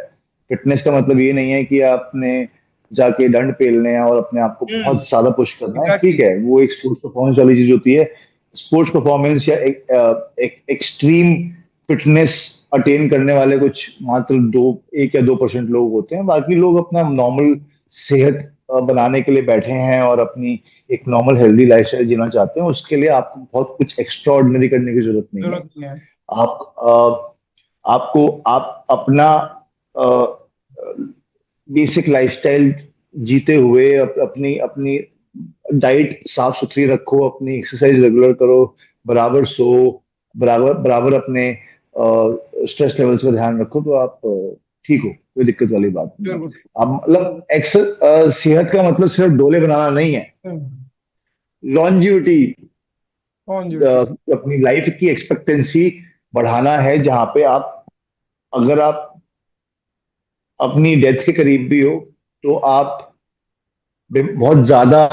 फिटनेस का मतलब ये नहीं है कि आपने जाके दंड पेलने हैं और अपने आप को बहुत ज्यादा पुश करना है। ठीक एग्जैक्टली। है, वो एक स्पोर्ट्स परफॉर्मेंस वाली चीज होती है। स्पोर्ट्स परफॉर्मेंस या एक एक्सट्रीम फिटनेस अटेन करने वाले कुछ मात्र 1 या 2% लोग होते हैं। बाकी लोग अपना नॉर्मल सेहत बनाने के लिए बैठे हैं और अपनी एक नॉर्मल हेल्दी लाइफस्टाइल जीना चाहते हैं। उसके लिए आपको बहुत कुछ एक्स्ट्रा ऑर्डिनरी करने की जरूरत नहीं है। जरूरत नहीं है। आप आपको आप अपना बेसिक लाइफस्टाइल जीते हुए अपनी अपनी डाइट साफ सुथरी रखो, अपनी एक्सरसाइज रेगुलर करो, बराबर सो, बराबर बराबर अपने स्ट्रेस लेवल्स पर ध्यान रखो, तो आप ठीक हो, कोई दिक्कत वाली बात नहीं है। गुड। अब मतलब सेहत का मतलब सिर्फ डोले बनाना नहीं है, लॉन्जिविटी, ऑन ड्यूटी। अपनी लाइफ की एक्सपेक्टेंसी बढ़ाना है, जहां पे आप, अगर आप अपनी डेथ के करीब भी हो, तो आप बहुत ज्यादा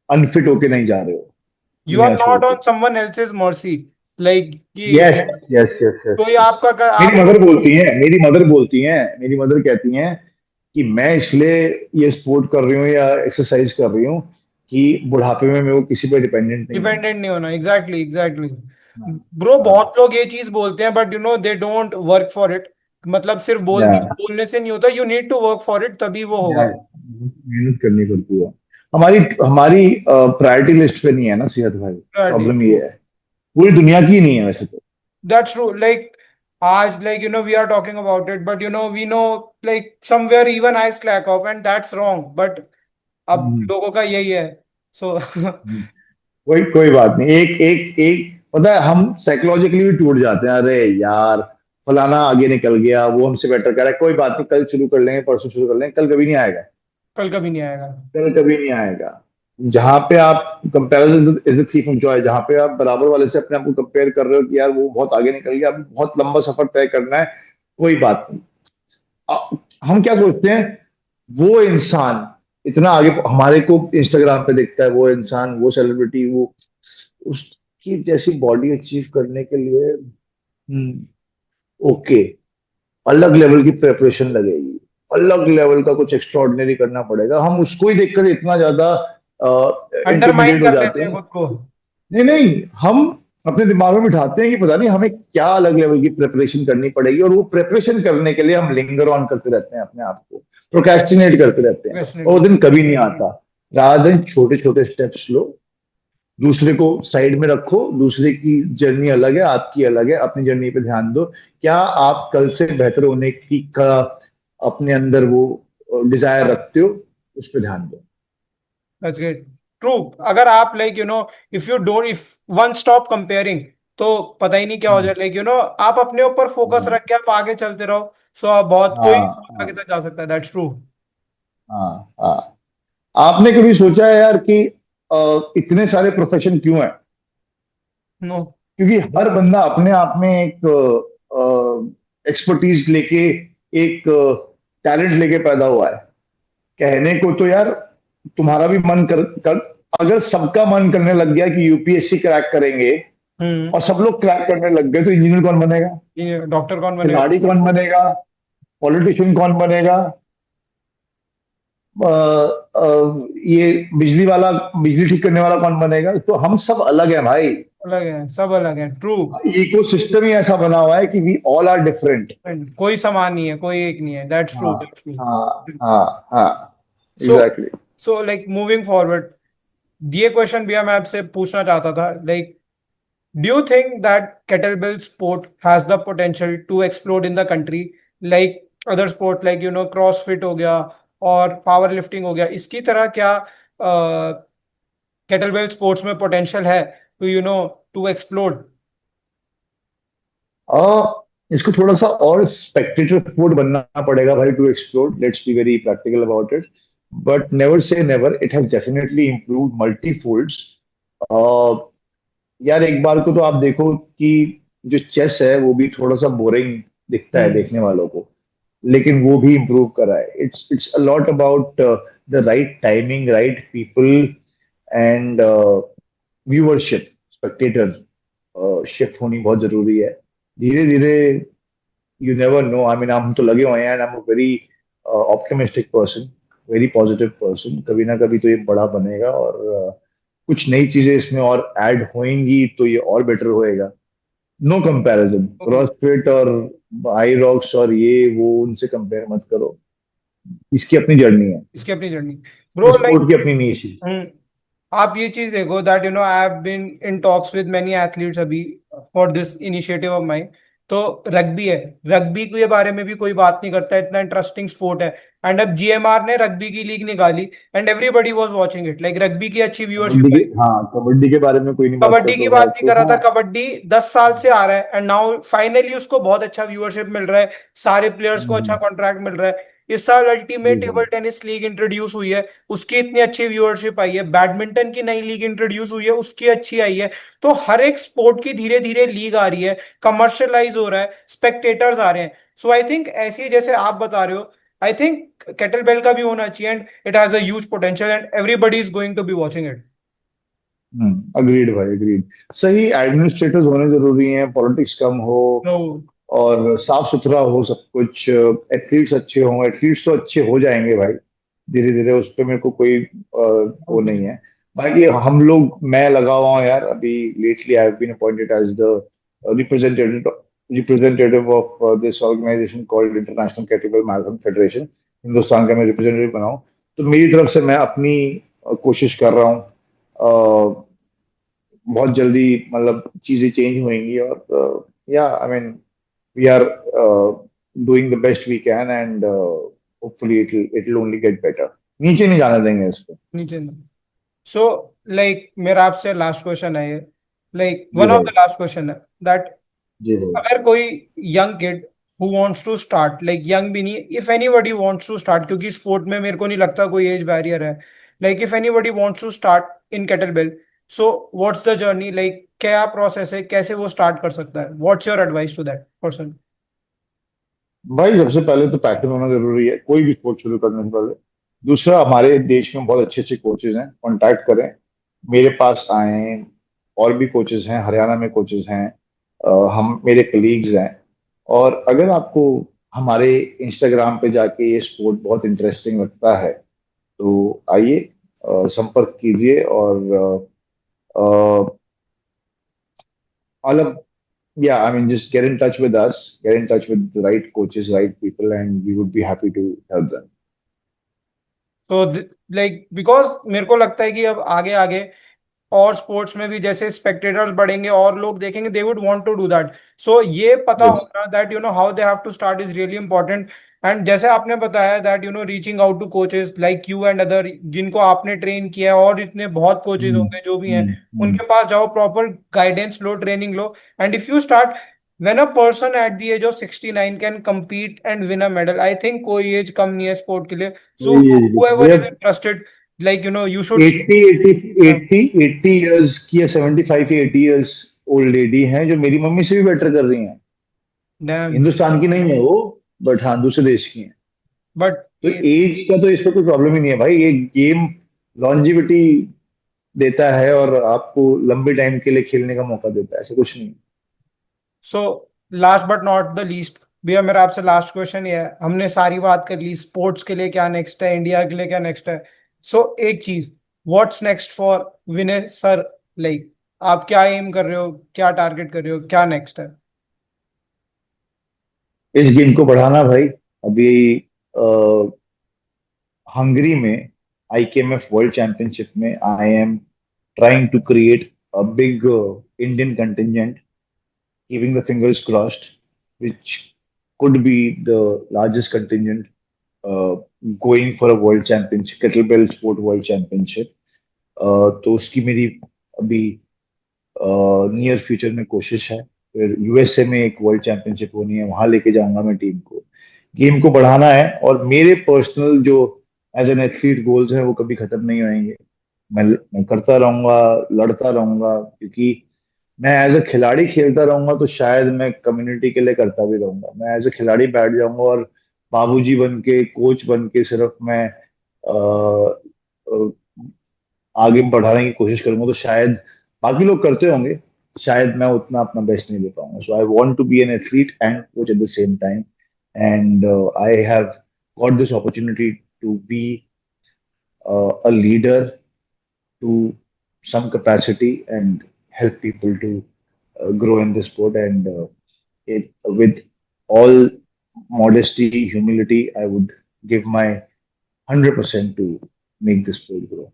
अनफिट होके नहीं जा रहे हो यू आर दुनिया छोड़ नॉट के। On someone else's mercy, like कि यस, यस, यस, यस, कोई यस। आपका मेरी आपको। मदर बोलती हैं, मेरी मदर कहती हैं कि मैं इसलिए ये स्पोर्ट कर रही हूँ या एक्सरसाइज कर रही हूँ कि बुढ़ापे में मैं वो किसी पे डिपेंडेंट नहीं हूँ। डिपेंडेंट नहीं होना, एग्जैक्टली एग्जैक्टली। हाँ, ब्रो हाँ, बहुत लोग ये चीज बोलते हैं, but they don't work for it. मतलब सिर्फ या बोलने से नहीं होता, you need to work for it, तभी वो या होगा। मेहनत करनी पड़ती है। हमारी हमारी प्रायोरिटी लिस्ट पे नहीं है ना सेहत भाई, प्रॉब्लम ट्रू। ये है। पूरी दुनिया की नहीं है वैसे तो। That's true. लाइक आज, like we are talking about it, but we know, like somewhere even I slack off, and that's wrong, but अब हम्म, लोगों का यही है। सो हम्म। कोई कोई बात नहीं, एक एक एक पता है, हम साइकोलॉजिकली भी टूट जाते हैं, अरे यार फलाना आगे निकल गया, वो हमसे बेटर कर रहा है, कोई बात नहीं, कल शुरू कर लेंगे, परसों शुरू कर लेंगे, कल कभी नहीं आएगा। कल कभी नहीं आएगा। कल कभी नहीं आएगा। जहां पे आप comparison is the thief of Joy, जहां पे आप बराबर वाले से अपने आप को कंपेयर कर रहे हो कि यार वो बहुत आगे निकल गया, अभी बहुत लंबा सफर तय करना है, कोई बात नहीं। हम क्या सोचते हैं, वो इंसान इतना आगे, हमारे को इंस्टाग्राम पे दिखता है वो इंसान, वो सेलिब्रिटी, वो उसकी जैसी बॉडी अचीव करने के लिए ओके, अलग लेवल की प्रेपरेशन लगेगी, अलग लेवल का कुछ एक्स्ट्रॉर्डिनरी करना पड़ेगा, हम उसको ही देखकर इतना ज्यादा अंडरमाइन इंटिमिडेट हो कर जाते लेते हैं हैं। खुद को। नहीं नहीं, हम अपने दिमाग में बिठाते हैं कि पता नहीं हमें क्या अलग लेवल की प्रिपरेशन करनी पड़ेगी, और वो प्रिपरेशन करने के लिए हम लिंगर ऑन करते रहते हैं अपने आप को, प्रोक्रेस्टिनेट करते रहते हैं, और वो डेफिनेटली। दिन कभी नहीं आता। रादर देन छोटे छोटे स्टेप्स लो, दूसरे को साइड में रखो, दूसरे की जर्नी अलग है, आपकी अलग है, अपनी जर्नी पे ध्यान दो। क्या आप कल से बेहतर होने की का अपने अंदर वो डिजायर रखते हो, उस पर ध्यान दो। That's great. ट्रू। अगर आप, like if you don't, if one stop comparing, तो पता ही नहीं क्या हो हम्म, जाए। लाइक आप अपने ऊपर फोकस हम्म, रख के आप आगे चलते रहो, सो आप बहुत कोई हाँ, बहुत हाँ, आगे तक जा सकता है। That's true. हाँ, हाँ। आपने कभी सोचा है यार कि इतने सारे प्रोफेशन क्यों है? नो। क्योंकि हर बंदा अपने आप में एक एक्सपर्टीज लेके, एक टैलेंट लेके पैदा हुआ है। कहने को तो यार तुम्हारा भी मन कर, अगर सबका मन करने लग गया कि यूपीएससी क्रैक करेंगे, हम्म। और सब लोग क्रैक करने लग गए, तो इंजीनियर कौन बनेगा? डॉक्टर कौन बनेगा? खिलाड़ी कौन बनेगा? पॉलिटिशियन कौन बनेगा? ये बिजली वाला, बिजली ठीक करने वाला कौन बनेगा? तो हम सब अलग है भाई। अलग है, सब अलग है। ट्रू। इको सिस्टम ही ऐसा बना हुआ है कि वी ऑल आर डिफरेंट। कोई समान नहीं है, कोई एक नहीं है। दैट्स ट्रू, हाँ, दैट्स ट्रू। हाँ, हाँ, हाँ, so exactly. So like moving forward, ये क्वेश्चन भी मैं आपसे पूछना चाहता था। Like, do you think that kettlebell sport has the potential to explode in the country, like other sport, like CrossFit हो गया और पावर लिफ्टिंग हो गया, इसकी तरह क्या केटलबेल स्पोर्ट्स में पोटेंशियल है टू टू एक्सप्लोड? इसको थोड़ा सा और स्पेक्टेटर स्पोर्ट बनना पड़ेगा भाई, to explore, let's be very practical about it. But never say never, it has definitely improve multi folds. यार एक बार को तो आप देखो कि जो चेस है वो भी थोड़ा सा बोरिंग दिखता है हम्म। देखने वालों को, लेकिन वो भी इम्प्रूव करा है। It's a lot about the right timing, right people, and viewership, Spectator ship होनी बहुत जरूरी है। धीरे धीरे, you never know, I mean हम तो लगे हुए हैं, and I am very optimistic person, very positive person, कभी ना कभी तो ये बड़ा बनेगा, और कुछ नई चीजें इसमें और ऐड होंगी तो ये और बेटर होएगा। No comparison, okay. क्रॉसफिट और आई रॉक्स और ये वो उनसे कंपेयर मत करो, इसकी अपनी जर्नी है, इसकी अपनी जर्नी। हर ब्रो लाइक, स्पोर्ट की अपनी नीश है। आप ये चीज देखो that I have been in talks with many athletes अभी for this initiative of mine. तो रग्बी है, रग्बी के बारे में भी कोई बात नहीं करता, इतना इंटरेस्टिंग स्पोर्ट है। एंड अब जीएमआर ने रग्बी की लीग निकाली and everybody was watching it, like rugby की अच्छी कबड्डी व्यूअरशिप के, आई। हाँ, कबड्डी के बारे में कोई नहीं बात कबड्डी करता की था, बात नहीं तो कर रहा था, हाँ। कबड्डी 10 साल से आ रहा है एंड नाउ फाइनली उसको बहुत अच्छा व्यूअरशिप मिल रहा है, सारे प्लेयर्स को अच्छा हम्म, कॉन्ट्रैक्ट मिल रहा है। इस साल जी अल्टीमेट भाई। टेबल टेनिस लीग इंट्रोड्यूस हुई है, उसकी इतनी अच्छी व्यूअरशिप आई है। बैडमिंटन की नई लीग इंट्रोड्यूस हुई है, उसकी अच्छी आई है। तो हर एक स्पोर्ट की धीरे धीरे लीग आ रही है, कमर्शलाइज हो रहा है, स्पेक्टेटर्स आ रहे हैं। सो आई थिंक ऐसी जैसे आप बता रहे हो, आई थिंक केटल बेल का भी होना चाहिए and it has a huge potential and everybody is going to be watching it. Agreed भाई, अग्रीड। सही एडमिनिस्ट्रेटर्स होने जरूरी हैं, पॉलिटिक्स कम हो नो। और साफ सुथरा हो सब कुछ, एथलीट्स अच्छे हों। एथलीट्स तो अच्छे हो जाएंगे भाई, धीरे धीरे। उस पर मेरे को कोई वो नहीं है। बाकी हम लोग, मैं लगा हुआ हूँ यार अभी। Lately I have been appointed as the representative representative of this organisation called international category marathon federation. Hindustan का मैं रिप्रेजेंटेटिव बना हूँ। तो मेरी तरफ से मैं अपनी कोशिश कर रहा हूँ। बहुत जल्दी मतलब चीजें चेंज होंगी, और या I mean we are doing the best we can, and hopefully it will only get better. नीचे नहीं जाने देंगे इसको। नीचे नहीं। सो लाइक मेरा आपसे लास्ट क्वेश्चन है ये, लाइक जी वन ऑफ भाई। द लास्ट क्वेश्चन है दैट जी भाई। अगर कोई young kid who wants to start, like young भी नहीं, if anybody wants to start, क्योंकि स्पोर्ट में मेरे को नहीं लगता कोई एज बैरियर है, like if anybody wants to start in kettlebell, so what's the journey, like क्या प्रोसेस है, कैसे वो स्टार्ट कर सकता है, what's your advice to that person? भाई सबसे पहले तो पैशन होना जरूरी है कोई भी स्पोर्ट शुरू करने से पहले। दूसरा, हमारे देश में बहुत अच्छे अच्छे कोचेज हैं, कांटेक्ट करें, मेरे पास आए। और भी कोचेज हैं, हरियाणा में कोचेज हैं, हम मेरे कलीग्स हैं। और अगर आपको हमारे इंस्टाग्राम पे जाके ये स्पोर्ट बहुत इंटरेस्टिंग लगता है, तो आइए, संपर्क कीजिए। और मतलब, yeah, I mean, just get in touch with us, get in touch with the right coaches, right people, and we would be happy to help them. तो लाइक बिकॉज मेरे को लगता है कि अब आगे आगे और स्पोर्ट्स में भी जैसे स्पेक्टेटर्स बढ़ेंगे और लोग देखेंगे, they would want to do that. So ये पता Yes. होना that you know how they have to start is really important. And जैसे आपने बताया that you know reaching out to coaches like you and other जिनको आपने train किया है, और इतने बहुत कोचेस Hmm. होंगे जो भी हैं, Hmm. Hmm. उनके पास जाओ, proper guidance low, training low, and if you start when a person at the age of 69 can compete and win a medal, I think कोई एज कम नहीं है स्पोर्ट के लिए। So whoever We is have interested, like you know, you should 80, 80, 80, 80 years की या 75 या 80 years old lady हैं जो मेरी मम्मी से भी बेटर कर रही हैं। damn, हिंदुस्तान की नहीं है वो, बट हाँ, दूसरे देश की हैं। but तो एज का तो इसमें कोई प्रॉब्लम ही नहीं है भाई। ये गेम लॉन्जिविटी देता है और आपको लंबे टाइम के लिए खेलने का मौका देता है, ऐसा कुछ नहीं। So last but not the least, भैया मेरा आपसे लास्ट क्वेश्चन ये है, हमने सारी बात कर ली स्पोर्ट्स के लिए क्या नेक्स्ट है, इंडिया के लिए क्या नेक्स्ट है। सो एक चीज, what's next for Vinay sir, like आप क्या एम कर रहे हो, क्या टारगेट कर रहे हो, क्या नेक्स्ट है? इस गेम को बढ़ाना भाई। अभी हंगरी में आईकेएमएफ वर्ल्ड चैंपियनशिप में I am trying to create a big Indian contingent, keeping the fingers crossed, which could be the largest contingent uh, going for a world championship, kettlebell sport world championship. तो उसकी मेरी अभी near future में कोशिश है। फिर USA में एक वर्ल्ड चैंपियनशिप होनी है, वहां लेके जाऊंगा मैं टीम को। गेम को बढ़ाना है, और मेरे पर्सनल जो एज एन एथलीट गोल्स हैं वो कभी खत्म नहीं होंगे। मैं करता रहूंगा, लड़ता रहूंगा, क्योंकि मैं एज अ खिलाड़ी खेलता रहूंगा तो शायद मैं कम्युनिटी के लिए करता भी रहूंगा। मैं एज अ खिलाड़ी बैठ जाऊंगा और बाबूजी बन के, कोच बन के सिर्फ मैं आगे बढ़ाने की कोशिश करूंगा, तो शायद बाकी लोग करते होंगे, शायद मैं उतना अपना बेस्ट नहीं दे पाऊंगा। So I want to be an athlete and coach at the same time, and I have got this opportunity to be a leader to some capacity and help people to grow in the sport. And with all modesty, humility, I would give my 100% to make the sport grow.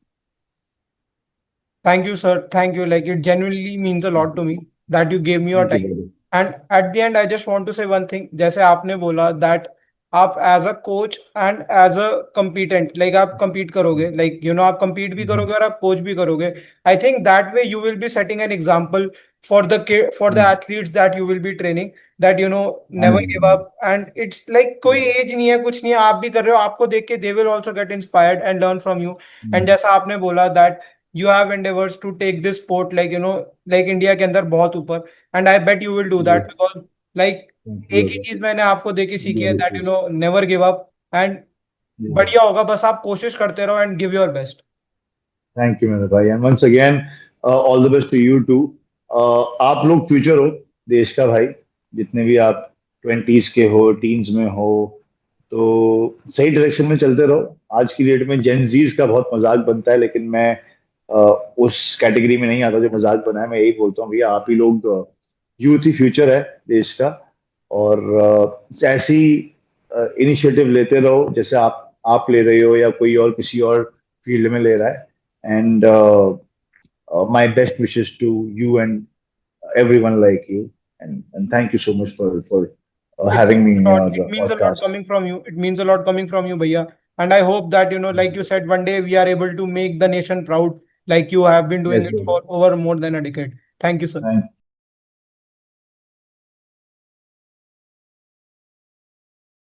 Thank you sir, thank you, like it genuinely means a lot to me that you gave me your Thank you, time. brother. And at the end I just want to say one thing, जैसे आपने बोला that आप as a coach and as a competent, like आप compete करोगे, like आप compete भी करोगे और आप कोच भी करोगे. I think that way you will be setting an example for the athletes that you will be training, that never give up. And it's like कोई एज नहीं है, कुछ नहीं है, आप भी कर रहे हो, आपको देख के they will also get inspired and learn from you. And जैसा आपने बोला that you have endeavors to take this sport like like India के अंदर बहुत ऊपर. And I bet you will do that because like एक ही चीज मैंने आपको देख के सीखी है, that never give up. And बढ़िया होगा, बस आप कोशिश करते रहो and give your best. Thank you मेरे भाई, and once again all the best to you too. आप लोग फ्यूचर हो देश का भाई, जितने भी आप 20s के हो, टीन्स में हो, तो सही डायरेक्शन में चलते रहो. आज की डेट में जेनजीज का बहुत मजाक बनता है, लेकिन मैं उस कैटेगरी में नहीं आता जो मजाक बनाए. मैं यही बोलता हूँ भैया, आप ही लोग यूथ ही फ्यूचर है देश का. और ऐसी इनिशिएटिव लेते रहो जैसे आप ले रहे हो, या कोई और किसी और फील्ड में ले रहा है. And my best wishes to you and everyone like you. And thank you so much for It having me means in a lot. your It means a lot podcast. coming from you. It means a lot coming from you, Bhaiya. And I hope that, like you said, one day we are able to make the nation proud, like you have been doing Yes, it brother. for over more than a decade. Thank you, sir. Thank